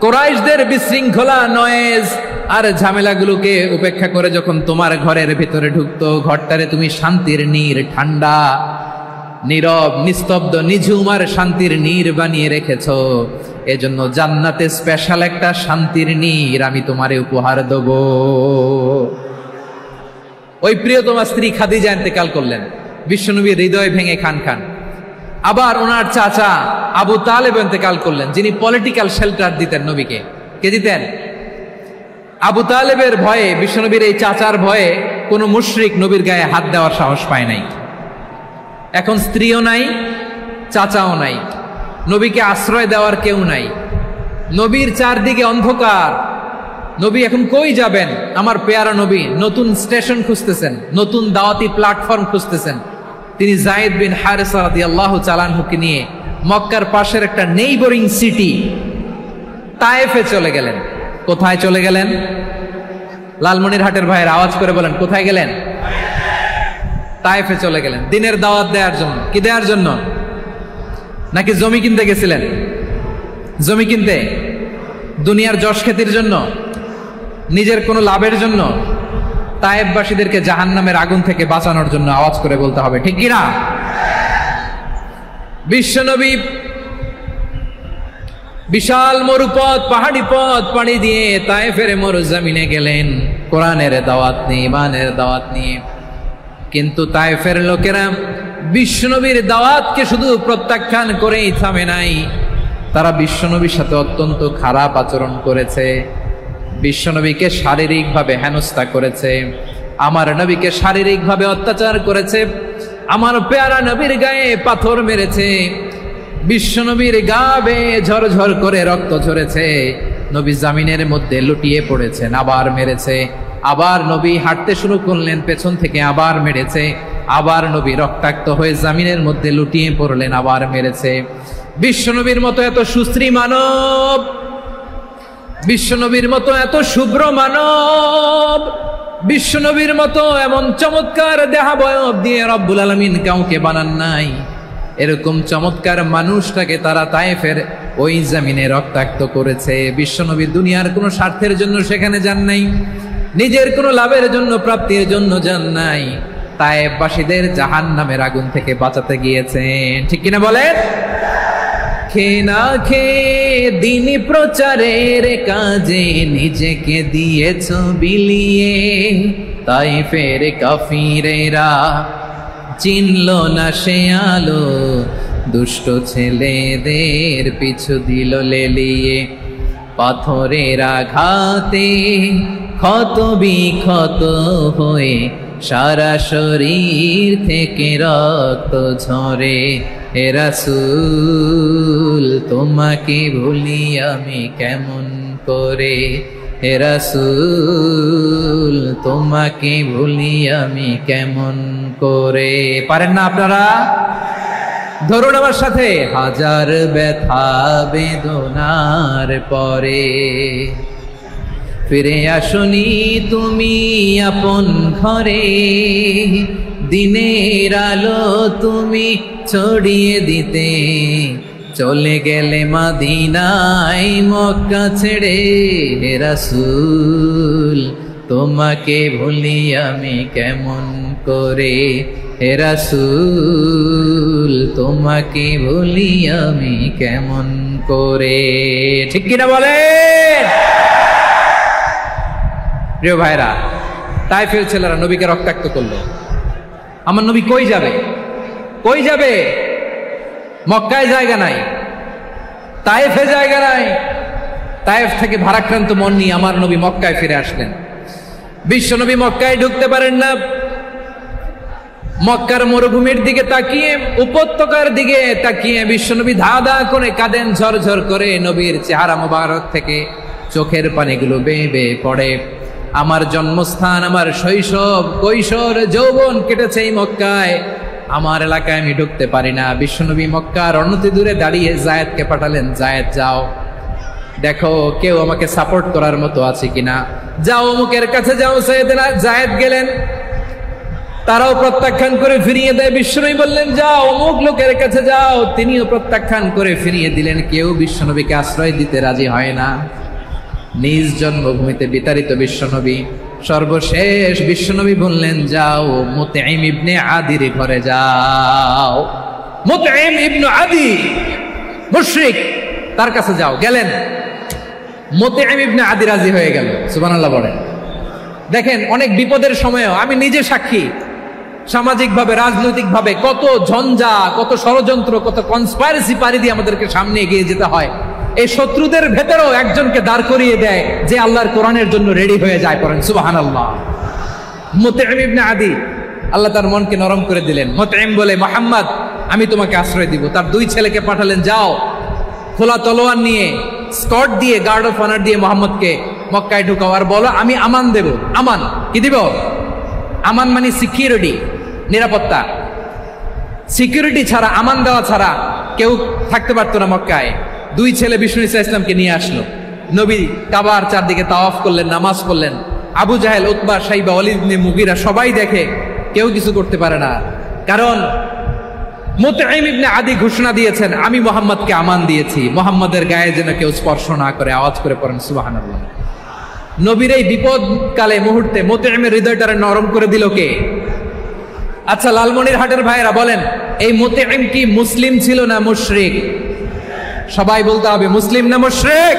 [SPEAKER 1] কুরাইশদের বিশৃঙ্খলা, নয়েজ আর ঝামেলাগুলোকে উপেক্ষা করে যখন তোমার ঘরের ভিতরে ঢুকতো, ঘরটারে তুমি শান্তির নীড়, ঠান্ডা, নীরব, নিস্তব্ধ, নিঝুম আর শান্তির নীড় বানিয়ে রেখেছ। এজন্য জান্নাতে স্পেশাল একটা শান্তির নীড় আমি তোমারে উপহার দেব। ওই প্রিয়তমা স্ত্রী খাদিজা ইন্তেকাল করলেন, বিশ্বনবীর হৃদয় ভেঙে খান খান। আবার ওনার চাচা আবু তালেব ইন্তেকাল করলেন, যিনি পলিটিক্যাল শেল্টার দিতেন নবীকে। কে দিতেন? আবু তালেবের ভয়ে, বিশ্বনবীর এই চাচার ভয়ে কোনো মুশরিক নবীর গায়ে হাত দেওয়ার সাহস পায় নাই। এখন স্ত্রীও নাই, চাচাও নাই, নবীকে আশ্রয় দেওয়ার কেউ নাই। নবীর চারদিকে অন্ধকার। নবী এখন কই যাবেন? আমার পেয়ারা নবী নতুন স্টেশন খুঁজতেছেন, নতুন দাওয়াতি প্ল্যাটফর্ম খুঁজতেছেন। তিনি যায়েদ বিন হারেসা রাদিয়াল্লাহু তাআলা আনহুকে নিয়ে মক্কার পাশের একটা নেইবরিং সিটি তায়েফে চলে গেলেন। কোথায় চলে গেলেন? লালমনিরহাটের ভাইয়ের আওয়াজ করে বলেন, কোথায় গেলেন? তায়েফে চলে গেলেন দিনের দাওয়াত দেওয়ার জন্য। কি দেওয়ার জন্য? নাকি জমি কিনতে গেছিলেন? জমি কিনতে? দুনিয়ার যশ খ্যাতির জন্য? নিজের কোনো লাভের জন্য? তায়েফবাসীদেরকে জাহান্নামের আগুন থেকে বাঁচানোর জন্য। আওয়াজ করে বলতে হবে ঠিক কিনা? বিশ্বনবী বিশাল মরুপথ, পাহাড়ি পথ পাড়ি দিয়ে তায়েফের মরুজমিনে গেলেন কোরআনের দাওয়াত নিয়ে, ইমানের দাওয়াত নিয়ে। কিন্তু তায়েফের লোকেরা বিশ্বনবীর দাওয়াতকে শুধু প্রত্যাখ্যান করেই থামে নাই, তারা বিশ্বনবীর সাথে অত্যন্ত খারাপ আচরণ করেছে। বিশ্বনবীকে শারীরিকভাবে হেনস্থা করেছে, আমার নবীকে শারীরিকভাবে অত্যাচার করেছে, আমার পেয়ারা নবীর গায়ে পাথর মেরেছে, বিশ্বনবীর গা বেয়ে ঝরঝর করে রক্ত ঝরেছে, নবী জামিনের মধ্যে লুটিয়ে পড়েছেন, আবার মেরেছে, আবার নবী হাঁটতে শুরু করলেন, পেছন থেকে আবার মেরেছে, আবার নবী রক্তাক্ত হয়ে জামিনের মধ্যে লুটিয়ে পড়লেন, আবার মেরেছে। বিশ্বনবীর মতো এত সুশ্রী মানব, বিশ্বনবীর মতো এত শুভ্র মানব, বিশ্বনবীর মতো এমন চমৎকার দেহাবয়ব দিয়ে রব্বুল আলামিন কাউকে বানান নাই। এরকম চমৎকার মানুষটাকে তারা তায়েফের ওই জমিনে রক্তাক্ত করেছে। বিশ্বনবী দুনিয়ার কোনো স্বার্থের জন্য সেখানে যান নাই, নিজের কোনো লাভের জন্য, প্রাপ্তির জন্য যান নাই, তায়েফবাসীদের জাহান্নামের আগুন থেকে বাঁচাতে গিয়েছেন। ঠিক কিনা বলেন? খেয়ে না খেয়ে দিন প্রচারের কাজে নিজেকে দিয়েছ বিলিয়ে, তায়েফের কাফিরেরা চিনল না সে আলো, দুষ্ট ছেলেদের পিছু দিল লেলিয়ে। পাথরের আঘাতে ক্ষত বিক্ষত হয়ে সারা শরীর থেকে রক্ত ঝরে। হে রাসূল তোমাকে ভুলি আমি কেমন করে, হে রাসূল তোমাকে ভুলি আমি কেমন করে। পারেন না আপনারা? ধরুন আমার সাথে। হাজার ব্যথা বেদনার পরে ফিরে আসনি তুমি আপন ঘরে, দিনের আলো তুমি ছড়িয়ে দিতে চলে গেলে মদিনায় মক্কা ছেড়ে। হে রাসূল তোমাকে ভুলি আমি কেমন করে, হে রাসূল তোমাকে ভুলি আমি কেমন করে। ঠিক কিনা বলেন? প্রিয় ভাইরা, তায়েফের ছেলেরা নবীকে রক্তাক্ত করলো। আমার নবী কই যাবে? কই যাবে? মক্কায় জায়গা নাই, তায়েফে জায়গা নাই। তায়েফ থেকে ভারাক্রান্ত মন নিয়ে আমার নবী মক্কায় ফিরে আসলেন। বিশ্ব নবী মক্কায় ঢুকতে পারেন না। মক্কার মরুভূমির দিকে তাকিয়ে, উপত্যকার দিকে তাকিয়ে বিশ্বনবী ধা ধা করে কাঁদেন, ঝরঝর করে। নবীর চেহারা মোবারক থেকে চোখের পানিগুলো বেয়ে বেয়ে পড়ে। আমার জন্মস্থান, আমার শৈশব, কৈশোর, যৌবন কেটেছে এই মক্কায়। আমার এলাকায় আমি ঢুকতে পারি না। বিশ্বনবী মক্কার অনতি দূরে দাঁড়িয়ে জায়েদকে পাঠালেন, জায়েদ যাও দেখো কেউ আমাকে সাপোর্ট করার মতো আছে কিনা, যাও অমুকের কাছে যাও। সাইয়েদনা জায়েদ গেলেন, তারাও প্রত্যাখ্যান করে ফিরিয়ে দেয়। বিশ্বনবী বললেন যাও অমুক লোকের কাছে যাও, তিনিও প্রত্যাখ্যান করে ফিরিয়ে দিলেন। কেউ বিশ্বনবীকে আশ্রয় দিতে রাজি হয় না। নিজ জন্মভূমিতে বিতাড়িত বিশ্বনবী, সর্বশেষ বিশ্বনবী বললেন যাও মুতঈম ইবনে আদির ঘরে যাও। মুতঈম ইবনে আদি মুশরিক, তার কাছে যাও। গেলেন, মুতঈম ইবনে আদি রাজি হয়ে গেল। সুবহানাল্লাহ বলেন। দেখেন অনেক বিপদের সময়ও আমি নিজে সাক্ষী, সামাজিকভাবে রাজনৈতিকভাবে কত ঝঞ্ঝা, কত ষড়যন্ত্র, কত কনস্পাইরেসি পাড়ি দিয়ে আমাদেরকে সামনে এগিয়ে যেতে হয়। এই শত্রুদের ভেতরেও একজনকে দাঁড় করিয়ে দেয় যে আল্লাহর কোরআনের জন্য রেডি হয়ে যায়। পড়েন সুবহানাল্লাহ। মুতঈম ইবনে আদি, আল্লাহ তার মনকে নরম করে দিলেন। মুতঈম বলে মুহাম্মদ আমি তোমাকে আশ্রয় দিব। তার দুই ছেলেকে পাঠালেন, যাও খোলা তলোয়ার নিয়ে, স্কট দিয়ে, গার্ড অফ অনার দিয়ে মুহাম্মদকে মক্কায় ঢুকাও আর বলো আমি আমান দেব। আমান কি দিব? আমান মানে সিকিউরিটি, নিরাপত্তা। সিকিউরিটি ছাড়া, আমান দেওয়া ছাড়া কেউ থাকতে পারতো না মক্কায়। দুই ছেলে বিষ্ণু ইসা ইসলামকে নিয়ে আসলো। নবী কাবার চারদিকে তাওয়াফ করলেন, নামাজ পড়লেন। আবু জাহেল, উতবা, শাইবা, ওয়ালিদ ইবনে মুগীরা সবাই দেখে, কেউ কিছু করতে পারে না। কারণ মুতঈম ইবনে আদি ঘোষণা দিয়েছেন আমি মুহাম্মদকে আমান দিয়েছি, মুহাম্মদের গায়ে যেন কেউ স্পর্শ না করে। আওয়াজ করে পড়েন সুবহানাল্লাহ। নবীর এই বিপদকালে মুহূর্তে মুতঈমের হৃদয়টারে নরম করে দিল কে? আচ্ছা লালমনির হাটের ভাইয়েরা বলেন, এই মুতঈম কি মুসলিম ছিল না মুশরিক? সবাই বলতে হবে মুসলিম না মুশরিক?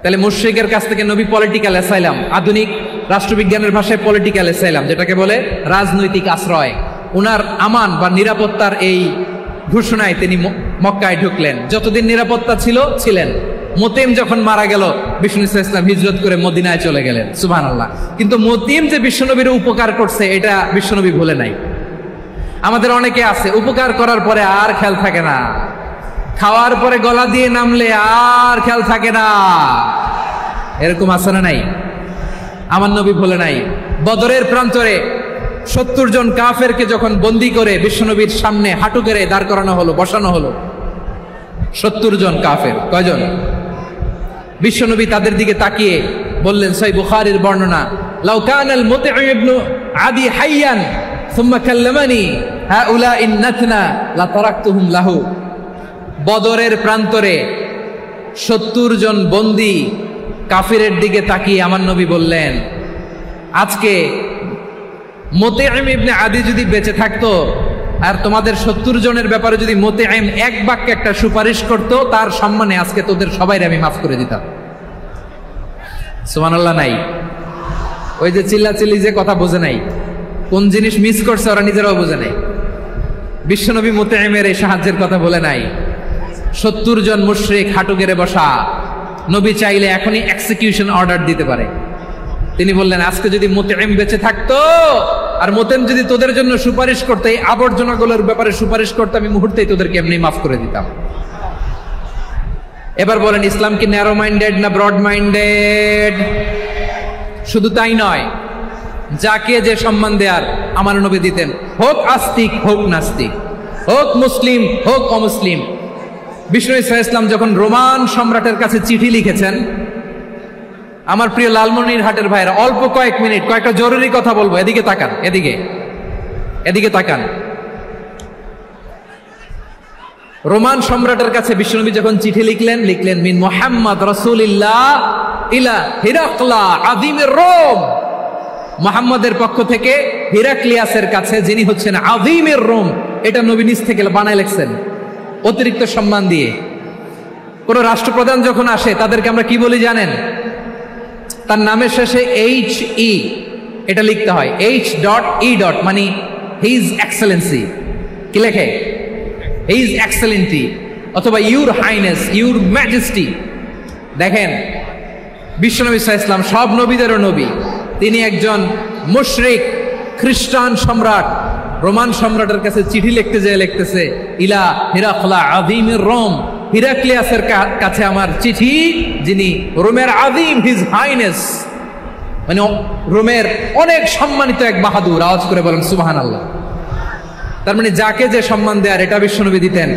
[SPEAKER 1] তাহলে মুশরিকের কাছ থেকে নবী পলিটিক্যাল অ্যাসাইলাম, আধুনিক রাষ্ট্রবিজ্ঞানের ভাষায় পলিটিক্যাল অ্যাসাইলাম যেটাকে বলে, রাজনৈতিক আশ্রয়, উনার আমান বা নিরাপত্তার এই ঘোষণায় তিনি মক্কায় ঢুকলেন। যতদিন নিরাপত্তা ছিল ছিলেন। মুতঈম যখন মারা গেল, বিষ্ণু ইসলাম হিজরত করে মদিনায় চলে গেলেন। সুবহানাল্লাহ। কিন্তু মুতঈম যে বিশ্বনবীর উপকার করছে এটা বিশ্বনবী ভুলে নাই। আমাদের অনেকে আছে উপকার করার পরে আর খেয়াল থাকে না, খাওয়ার পরে গলা দিয়ে নামলে আর খেয়াল থাকে না। এরকম আছে না নাই? আমার নবী ভুলে নাই। বদরের প্রান্তরে 70 জন কাফেরকে যখন বন্দী করে বিশ্বনবীর সামনে হাঁটু গেড়ে দাঁড় করানো হলো, বসানো হলো, 70 জন কাফের। কয়জন? বিশ্বনবী তাদের দিকে তাকিয়ে বললেন, সহিহ বুখারীর বর্ণনা, লাউ কানাল মুতঈম ইবনে আদি হাইয়ান সুম্মা কাল্লামানি হাউলাই নাতনা লা তারাকতুহুম লাহু। বদরের প্রান্তরে 70 জন বন্দী কাফিরের দিকে তাকিয়ে আমার নবী বললেন, আজকে মুতঈম ইবনে আদি যদি বেঁচে থাকতো আর তোমাদের 70 জনের ব্যাপারে যদি মুতঈম এক বাক্যে একটা সুপারিশ করত, তার সম্মানে আজকে তোদের সবাইরে আমি মাফ করে দিতাম। সুবহানাল্লাহ নাই? ওই যে চিল্লাচিল্লি যে কথা বোঝে নাই, কোন জিনিস মিস করছে ওরা নিজেরাও বোঝে নাই। বিশ্বনবী মুতঈমের এই সাহায্যের কথা বলে নাই। 70 জন মুশরিক হাঁটু গেড়ে বসা, নবী চাইলে এখনই এক্সিকিউশন অর্ডার দিতে পারে। তিনি বললেন, আজকে যদি মুতঈম বেঁচে থাকতো আর মুতঈম যদি তোদের জন্য সুপারিশ করতে, এই আবর্জনাগুলোর ব্যাপারে সুপারিশ করতে, আমি মুহূর্তেই তোদেরকে এমনি মাফ করে দিতাম। এবার বলেন, ইসলাম কি ন্যারো মাইন্ডেড না ব্রড মাইন্ডেড? শুধু তাই নয়, যাকে যে সম্মান দেয়ার আমার নবী দিতেন, হোক আস্তিক হোক নাস্তিক, হোক মুসলিম হোক অমুসলিম। বিষ্ণু ইসলাম যখন রোমান সম্রাটের কাছে চিঠি লিখেছেন, আমার প্রিয় লালমনিরহাটের ভাইরা, অল্প কয়েক মিনিট কয়েকটা জরুরি কথা বলবো, এদিকে তাকান, এদিকে তাকান। রোমান সম্রাটের কাছে বিশ্বনবী যখন চিঠি লিখলেন মিন মুহাম্মদ রাসূলিল্লাহ ইলা হিরাকলা আযীমির রোম, মুহাম্মাদের পক্ষ থেকে হিরাক্লিয়াসের কাছে, যিনি হচ্ছেন আযীমির রোম। এটা নবী নিজ থেকে বানায় লিখছেন, অতিরিক্ত সম্মান দিয়ে। কোন রাষ্ট্রপ্রধান যখন আসে তাদেরকে আমরা কি বলি জানেন? তার নামের শেষে HE এটা লিখতে হয়, H.E. মানে হিজ এক্সেলেন্সি। কি লেখে? হিজ এক্সেলেন্টি, অথবা ইউর হাইনেস, ইউর ম্যাজেস্টি। দেখেন, বিশ্বনবী সাল্লাল্লাহু আলাইহি ওয়াসাল্লাম সব নবীদেরও নবী, তিনি একজন মুশরিক খ্রিস্টান সম্রাট রোমান সম্রাটের কাছে চিঠি লিখতে যেয়ে লিখতেছে, ইলা হিরাকলা আযীমির রোম, হিরাক্লিয়াসের কাছে আমার চিঠি, যিনি রোমের আযীম, হিজ হাইনেস, মানে রোমের অনেক সম্মানিত এক বাহাদুর। আওয়াজ করে বলেন সুবহানাল্লাহ। তার মানে যাকে যে সম্মান দেয়ার এটা বিশ্বনবী দিতেন।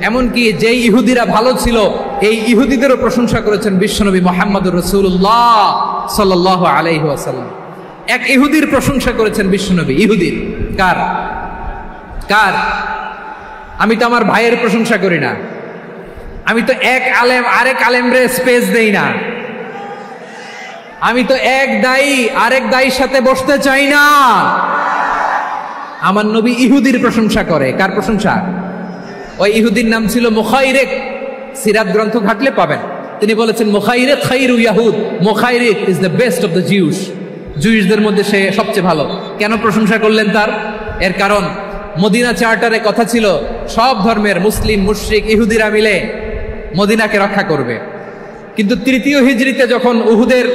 [SPEAKER 1] এমনকি যেই ইহুদিরা ভালো ছিল, এই ইহুদিদেরও প্রশংসা করেছেন বিশ্বনবী মুহাম্মদুর রাসূলুল্লাহ সাল্লাল্লাহু আলাইহি ওয়াসাল্লাম। এক ইহুদির প্রশংসা করেছেন বিশ্বনবী। ইহুদির কার? আমি তো আমার ভাইয়ের প্রশংসা করি না, আমি তো এক আলেম আরেক আলেমরে স্পেস দেই না, আমি তো এক দায়ী আরেক দায়ীর সাথে বসতে চাই না। আমার নবী ইহুদির প্রশংসা করে। কার প্রশংসা? ওই ইহুদির নাম ছিল মুখাইরিক। সিরাত গ্রন্থ ঘাটলে পাবেন। তিনি বলেছেন, মুখাইরিক খাইরু ইয়াহুদ, Mukhayriq is the best of the Jews. জুইশদের মধ্যে সে সবচেয়ে ভালো। কেন প্রশংসা করলেন তার? এর কারণ মদিনা চার্টারে কথা ছিল, সব ধর্মের মুসলিম মুশরিক ইহুদিরা মিলে মদিনাকে রক্ষা করবে। কিন্তু 3য় হিজরিতে যখন উহুদের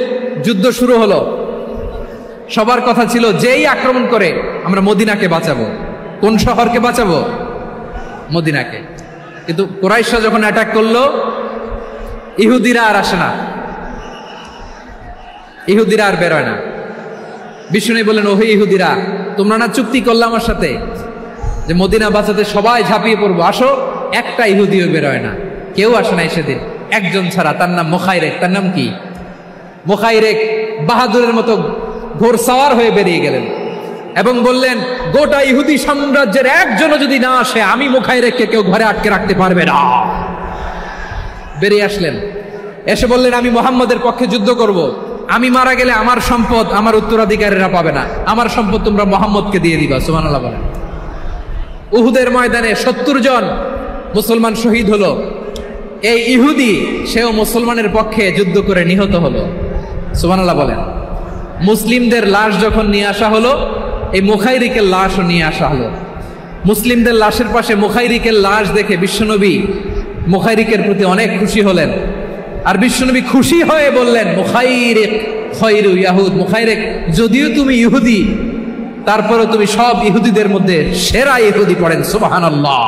[SPEAKER 1] যুদ্ধ শুরু হলো, সবার কথা ছিল, যেই আক্রমণ করে আমরা মদিনাকে বাঁচাবো। কোন শহরকে বাঁচাবো? মদিনাকে। কিন্তু কুরাইশরা যখন অ্যাটাক করলো, ইহুদিরা আর আসে না, ইহুদিরা আর বেরোয় না। বিষ্ণু বললেন, ওহে ইহুদিরা, তোমরা না চুক্তি করলে আমার সাথে যে মদিনা বাঁচাতে সবাই ঝাঁপিয়ে পড়বো, আসো। একটা ইহুদিও বেরোয় না, কেউ আসে নাই সেদিন, একজন ছাড়া। তার নাম মুখাইরেক। তার নাম কি? মুখাইরেক বাহাদুরের মতো ঘোড়সাওয়ার হয়ে বেরিয়ে গেলেন এবং বললেন, গোটা ইহুদি সাম্রাজ্যের একজনও যদি না আসে, আমি মুখাইরেককে কেউ ঘরে আটকে রাখতে পারবে না। বেরিয়ে আসলেন, এসে বললেন, আমি মুহাম্মদের পক্ষে যুদ্ধ করব। আমি মারা গেলে আমার সম্পদ আমার উত্তরাধিকারীরা পাবে না, আমার সম্পদ তোমরা মুহাম্মদকে দিয়ে দিবা। সুবহানাল্লাহ বলেন। উহুদের ময়দানে 70 জন মুসলমান শহীদ হলো। এই ইহুদি, সেও মুসলমানের পক্ষে যুদ্ধ করে নিহত হলো। সুবহানাল্লাহ বলেন। মুসলিমদের লাশ যখন নিয়ে আসা হলো, এই মুখাইরিকের লাশও নিয়ে আসা হলো। মুসলিমদের লাশের পাশে মুখাইরিকের লাশ দেখে বিশ্বনবী মুখাইরিকের প্রতি অনেক খুশি হলেন। আর বিশ্বনবী খুশি হয়ে বললেন, মুখাইরিক খায়রু ইয়াহুদ, মুখাইরিক যদিও তুমি ইহুদি, তারপরেও তুমি সব ইহুদিদের মধ্যে সেরা ইহুদি। পড়েন সুবহানাল্লাহ।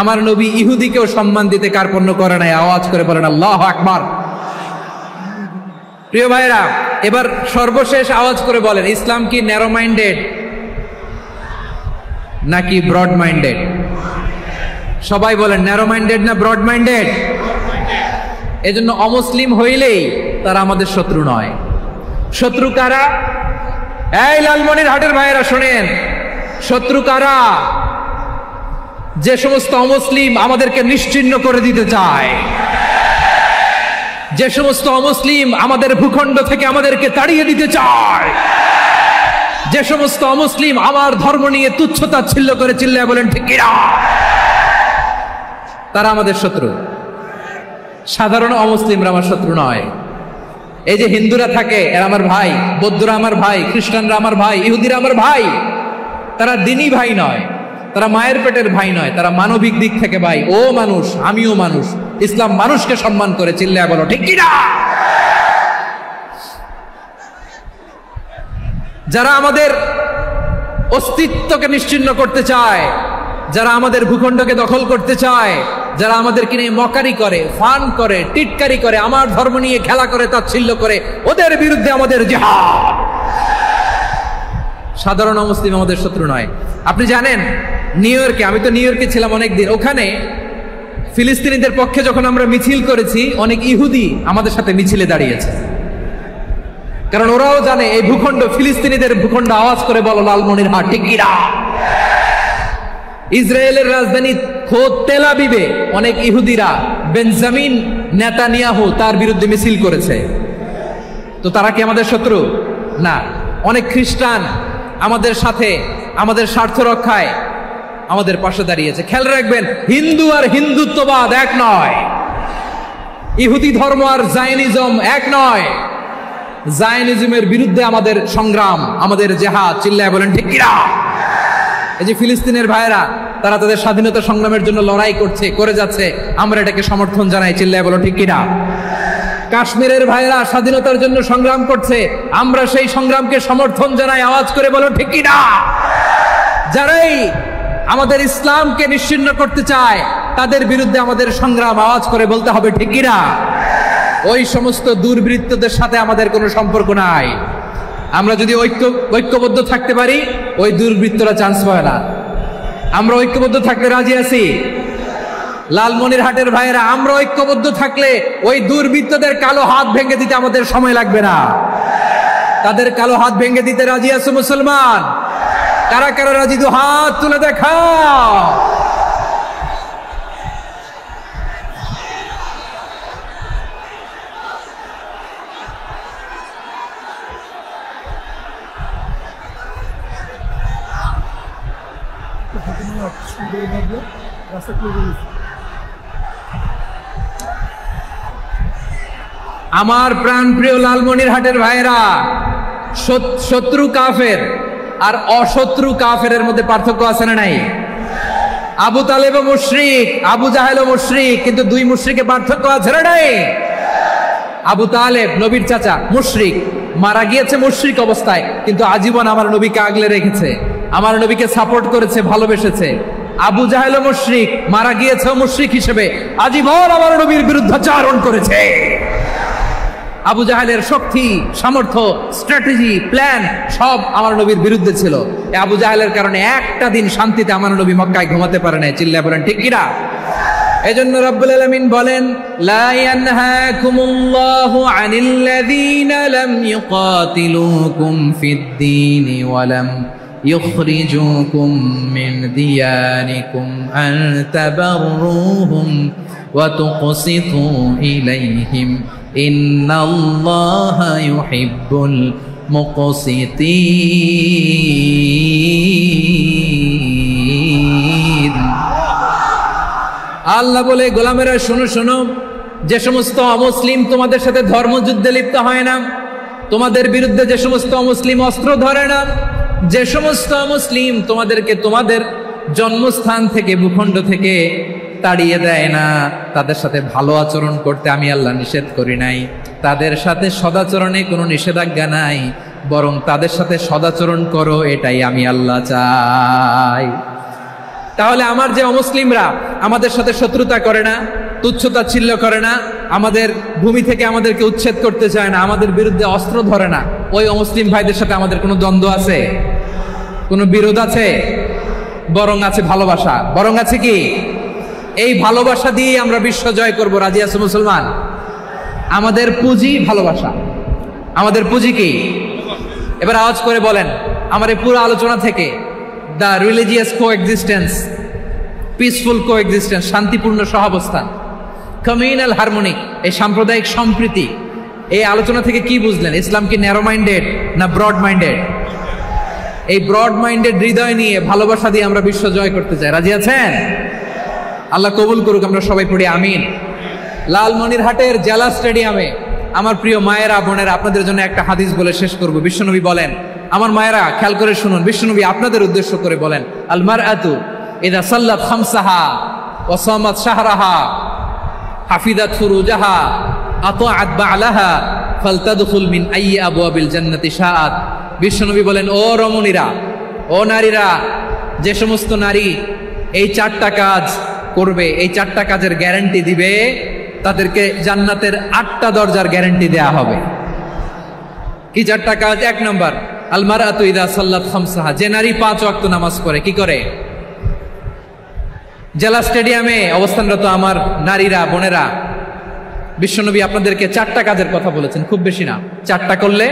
[SPEAKER 1] আমার নবী ইহুদিকেও সম্মান দিতে কার্পণ্য করে নাই। আওয়াজ করে বলেন আল্লাহু আকবার। প্রিয় ভাইরা, এবার সর্বশেষ আওয়াজ করে বলেন, ইসলাম কি ন্যারো মাইন্ডেড নাকি ব্রড মাইন্ডেড? সবাই বলেন, ন্যারো মাইন্ডেড না ব্রড মাইন্ডেড? এজন্য অমুসলিম হইলেই তারা আমাদের শত্রু নয়। শত্রু কারা? এই লালমনিরহাটের ভাইয়েরা শোনেন, শত্রু কারা? যে সমস্ত অমুসলিম আমাদেরকে নিশ্চিহ্ন করে দিতে চায়, যে সমস্ত অমুসলিম আমাদের ভূখণ্ড থেকে আমাদেরকে তাড়িয়ে দিতে চায়, যে সমস্ত অমুসলিম আমার ধর্ম নিয়ে তুচ্ছতাচ্ছিল্য করে চিল্লায় বলেন ঠিক কিনা, তারা আমাদের শত্রু। সাধারণ অমুসলিমরা আমার শত্রু নয়। এই যে হিন্দুরা থাকে এরা আমার ভাই, বৌদ্ধরা আমার ভাই, খ্রিস্টানরা আমার ভাই, ইহুদিরা আমার ভাই। তারা দিনই ভাই নয়, তারা মায়ের পেটের ভাই নয়, তারা মানবিক দিক থেকে ভাই। ও মানুষ, আমিও মানুষ। ইসলাম মানুষকে সম্মান করে, চিল্লায় বলো ঠিক কিনা। যারা আমাদের অস্তিত্বকে নিশ্চিহ্ন করতে চায়, যারা আমাদের ভূখণ্ডকে দখল করতে চায়, যারা আমাদেরকে নিয়ে মকারি করে, ফান করে, টিটকারি করে, আমার ধর্ম নিয়ে খেলা করে, তাচ্ছিল্য করে, ওদের বিরুদ্ধে আমাদের জিহাদ। সাধারণ মুসলিম আমাদের শত্রু নয়। আপনি জানেন নিউ ইয়র্কে, আমি তো নিউ ইয়র্কে ছিলাম অনেকদিন, ওখানে ফিলিস্তিনিদের পক্ষে যখন আমরা মিছিল করেছি, অনেক ইহুদি আমাদের সাথে মিছিলে দাঁড়িয়েছে। কারণ ওরাও জানে এই ভূখণ্ড ফিলিস্তিনিদের ভূখণ্ড। আওয়াজ করে বলো লালমনিরহাট ঠিক কিনা। ইসরায়েলের রাজধানী খোদ তেল আবিবে অনেক ইহুদিরা বেঞ্জামিন নেতানিয়াহু তার বিরুদ্ধে মিছিল করেছে। তো তারা কি আমাদের শত্রু? না। অনেক খ্রিস্টান আমাদের সাথে আমাদের স্বার্থ রক্ষায় আমাদের পাশে দাঁড়িয়েছে। খেয়াল রাখবেন, হিন্দু আর হিন্দুত্ববাদ এক নয়, ইহুদি ধর্ম আর জায়নিজম এক নয়। জায়নিজমের বিরুদ্ধে আমাদের সংগ্রাম, আমাদের জিহাদ, চিল্লায় বলেন ঠিক কিনা। এই যে ফিলিস্তিনের ভাইয়েরা, তারা তাদের স্বাধীনতা সংগ্রামের জন্য লড়াই করছে, করে যাচ্ছে, আমরা এটাকে সমর্থন জানাই, চিল্লায় বলো ঠিক কিনা। কাশ্মীরের ভাইয়েরা স্বাধীনতার জন্য সংগ্রাম করছে, আমরা সেই সংগ্রামকে সমর্থন জানাই, আওয়াজ করে বলো ঠিক কিনা। যারাই আমাদের ইসলামকে নিশ্চিহ্ন করতে চায় তাদের বিরুদ্ধে আমাদের সংগ্রাম, আওয়াজ করে বলতে হবে ঠিক কিনা। ওই সমস্ত দুর্বৃত্তদের সাথে আমাদের কোনো সম্পর্ক নাই। আমরা যদি ঐক্যবদ্ধ থাকতে পারি, ওই দুর্বৃত্তরা চান্স পায় না। আমরা ঐক্যবদ্ধ থাকতে রাজি আছি। লালমনিরহাটের ভাইয়েরা, আমরা ঐক্যবদ্ধ থাকলে ওই দুর্বৃত্তদের কালো হাত ভেঙে দিতে আমাদের সময় লাগবে না। তাদের কালো হাত ভেঙে দিতে রাজি আছে মুসলমান? কারা কারা রাজি? দু হাত তুলে দেখাও। আমার প্রাণ প্রিয় লালমনিরহাটের ভাইরা, শত্রু কাফের আর অশত্রু কাফেরের মধ্যে পার্থক্য আছে না নাই? আবু তালেব মুশরিক, আবু জাহেল মুশরিক, কিন্তু দুই মুশরিকে পার্থক্য আছে না নাই? আবু তালেব নবীর চাচা, মুশরিক, মারা গিয়েছে মুশরিক অবস্থায়, কিন্তু আজীবন আমার নবীকে আগলে রেখেছে, আমার নবীকে সাপোর্ট করেছে, ভালোবেসেছে। আবু জাহেল মুশরিক, মারা গিয়েছে মুশরিক হিসেবে, আজীবন আমার নবীর বিরুদ্ধাচারণ করেছে। আবু জাহেলের শক্তি, সামর্থ্য, স্ট্র্যাটেজি, প্ল্যান সব আমার নবীর বিরুদ্ধে ছিল। আবু জাহেলের কারণে একটা দিন শান্তিতে আমার নবী মক্কায় ঘুমাতে পারে নাই, চিল্লায় বলেন ঠিক কিনা। এজন্য রব্বুল আলামিন বলেন, লা ইয়ানহাকুমুল্লাহু আনিল্লাযীনা লাম ইউকাতিলুকুম ফিদ-দীনি ওয়া লাম ইখরিজুকুম মিন দিয়ারিকুম আন তাবাররুহুম ওয়া তুকসিতু ইলাইহিম ইন্নাল্লাহা ইউহিব্বুল মুকসিতিন। আল্লাহ বলে, গোলামেরা শোনো শোনো, যে সমস্ত অমুসলিম তোমাদের সাথে ধর্মযুদ্ধে লিপ্ত হয় না, তোমাদের বিরুদ্ধে যে সমস্ত অমুসলিম অস্ত্র ধরে না, যে সমস্ত অমুসলিম তোমাদেরকে তোমাদের জন্মস্থান থেকে, ভূখণ্ড থেকে তাড়িয়ে দেয় না, তাদের সাথে ভালো আচরণ করতে আমি আল্লাহ নিষেধ করি নাই। তাদের সাথে সদাচরণে কোনো নিষেধাজ্ঞা নাই, বরং তাদের সাথে সদাচরণ করো, এটাই আমি আল্লাহ চাই। তাহলে আমার যে অমুসলিমরা আমাদের সাথে শত্রুতা করে না, তুচ্ছতাচ্ছিল্য করে না, আমাদের ভূমি থেকে আমাদেরকে উচ্ছেদ করতে চায় না, আমাদের বিরুদ্ধে অস্ত্র ধরে না, ওই অমুসলিম ভাইদের সাথে আমাদের কোনো দ্বন্দ্ব আছে? কোনো বিরোধ আছে? বরং আছে ভালোবাসা। বরং আছে কি? এই ভালোবাসা দিয়ে আমরা বিশ্ব জয় করব। রাজি আছে মুসলমান? আমাদের পুঁজি ভালোবাসা। আমাদের পুঁজি কি? এবার আওয়াজ করে বলেন আমার এই পুরো আলোচনা থেকে, the religious coexistence, peaceful coexistence, শান্তিপূর্ণ সহাবস্থান, কমিউনাল হারমোনি, এই সাম্প্রদায়িক সম্প্রীতি। এই আলোচনা থেকে কি বুঝলেন? ইসলাম কি ন্যারো মাইন্ডেড না ব্রড মাইন্ডেড? এই ব্রড মাইন্ডেড হৃদয় নিয়ে, ভালোবাসা দিয়ে আমরা বিশ্ব জয় করতে চাই। রাজি আছেন? আল্লাহ কবুল করুক, আমরা সবাই পড়ি আমিন। লালমনিরহাটের জেলা স্টেডিয়ামে আমার প্রিয় মায়েরা, বোনেরা, আপনাদের জন্য একটা হাদিস বলে শেষ করব। বিশ্বনবী বলেন, আমার মায়েরা খেয়াল করে শুনুন, বিশ্বনবী আপনাদের উদ্দেশ্য করে বলেন, আল মারআতু ইযা সাল্লাত খামসাহা ওয়া সামাত শাহরাহা হাফিজাত ফুরুজাহা আতাআত বা'লাহা ফালতাদখুল মিন আইয়ি আবওয়াবিল জান্নাতি শাআত। বিশ্বনবী বলেন, ও রমণীরা, ও নারীরা, যে সমস্ত নারী এই 4টা কাজ করবে, এই 4টা কাজের গ্যারান্টি দিবে, তাদেরকে জান্নাতের 8টা দরজার গ্যারান্টি দেয়া হবে। কি 4টা কাজ? 1 নম্বর, আল মারআতু ইযা সাল্লাত খামসাহা, যে নারী 5 ওয়াক্ত নামাজ পড়ে। কি করে? জেলা স্টেডিয়ামে অবস্থানরত আমার নারীরা, বোনেরা, বিশ্বনবী আপনাদেরকে 4টা কাজের কথা বলেছেন, খুব বেশি না। 4টা করলে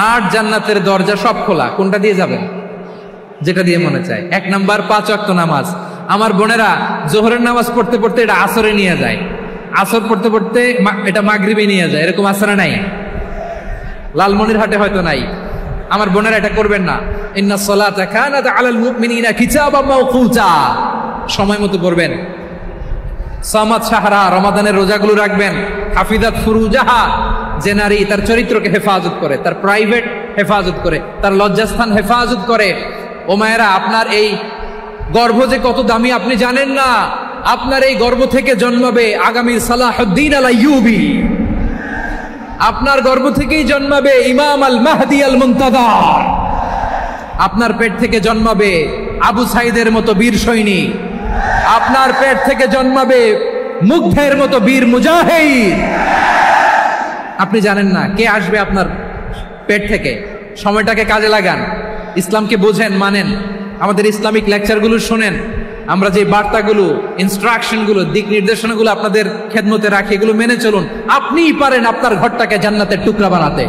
[SPEAKER 1] 8 জান্নাতের দরজা সব খোলা। কোনটা দিয়ে যাবেন? যেটা দিয়ে মনে চায়। 1 নাম্বার 5 ওয়াক্ত নামাজ। আমার বোনেরা জোহরের নামাজ পড়তে পড়তে এটা আসরে নিয়ে যায়, আসর পড়তে পড়তে এটা মাগরিবে নিয়ে যায়। এরকম আসরে নাই? লালমনিরহাটে হয়তো নাই। আমার বোনেরা এটা করবেন না। ইন্নাস সালাতা কানাত আলাল মুমিনিনা কিতাবাম মাওকুতা, সময় মতো পড়বেন। সামাত শাহরা, রমাদানের রোজাগুলো রাখবেন। হাফিজাত ফুরুজাহা, যে নারী তার চরিত্রকে হেফাজত করে, তার প্রাইভেট হেফাজত করে, তার লজ্জাস্থান হেফাজত করে। ও মায়েরা, আপনার এই গর্ভ যে কত দামি আপনি জানেন না। আপনার এই গর্ভ থেকে জন্মাবে আগামী সালাহুদ্দিন আল আইয়ুবী। আপনার গর্ভ থেকেই জন্মাবে ইমাম আল মাহদি আল মুনতাযার। আপনার পেট থেকে জন্মাবে আবু সাইদের মতো বীর সৈনিক। আপনার পেট থেকে জন্মাবে মুগ্ধের মতো বীর মুজাহিদ। আপনি জানেন না কে আসবে আপনার পেট থেকে। সময়টাকে কাজে লাগান, ইসলামকে বোঝেন, মানেন, আমাদের ইসলামিক লেকচারগুলো শোনেন। আমরা যে বার্তাগুলো, ইনস্ট্রাকশনগুলো, দিক নির্দেশনাগুলো আপনাদের খেদমতে রাখি, এগুলো মেনে চলুন। আপনিই পারেন আপনার ঘরটাকে জান্নাতের টুকরা বানাতে।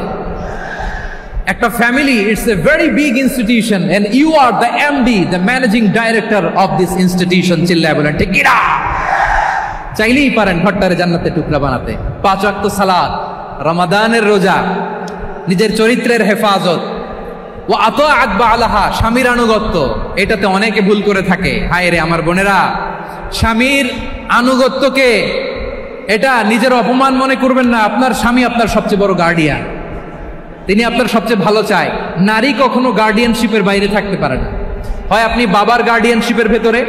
[SPEAKER 1] একটা family, it's a very big institution and you are the MD, the managing director of this institution. চিল্লায় বলেন ঠিক কি না? চাইলেই পারেন ঘরটারে জান্নাতের টুকরা বানাতে। 5 ওয়াক্ত সালাত, রমাদানের রোজা, নিজের চরিত্রের হেফাজত, ও আতাআত বা'লাহা, স্বামীর আনুগত্য। এটাতে অনেকে ভুল করে থাকে। হায় রে আমার বোনেরা, স্বামীর আনুগত্যকে এটা নিজের অপমান মনে করবেন না। আপনার স্বামী আপনার সবচেয়ে বড় গার্ডিয়ান, তিনি আপনার সবচেয়ে ভালো চায়। নারী কখনো গার্ডিয়ানশিপের বাইরে থাকতে পারে না। হয় আপনি বাবার গার্ডিয়ানশিপের ভেতরে,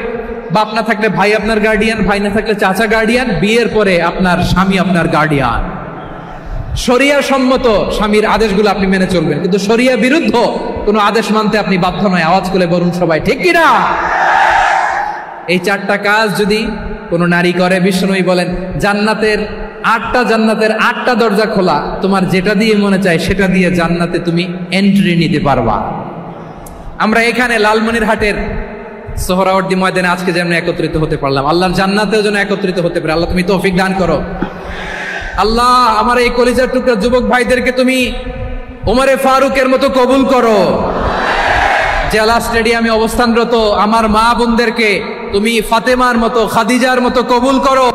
[SPEAKER 1] বাপ না থাকলে ভাই আপনার গার্ডিয়ান, ভাই না থাকলে চাচা গার্ডিয়ান, বিয়ের পরে আপনার স্বামী আপনার গার্ডিয়ান। শরিয়া সম্মত স্বামীর আদেশগুলো আপনি মেনে চলবেন, কিন্তু শরিয়া বিরুদ্ধ কোনো আদেশ মানতে আপনি বাধ্য নয়। আওয়াজ করে বলুন সবাই ঠিক কিনা? এই 4টা কাজ যদি কোনো নারী করে, বিশ্বনবী বলেন জান্নাতের 8টা দরজা খোলা। তোমার যেটা দিয়ে মনে চায় সেটা দিয়ে জান্নাতে তুমি এন্ট্রি নিতে পারবা। আমরা এখানে লালমনিরহাটের সোহরাওয়ার্দী ময়দানে আজকে যেমন একত্রিত হতে পারলাম, আল্লাহর জান্নাতেও যেন একত্রিত হতে পারে। আল্লাহ তুমি তৌফিক দান করো। আল্লাহ আমার এই কলিজার টুকরা যুবক ভাইদেরকে তুমি ওমরে ফারুকের মতো কবুল করো। জেলা স্টেডিয়ামে অবস্থানরত আমার মা বোনদেরকে তুমি ফাতেমার মতো, খাদিজার মতো কবুল করো।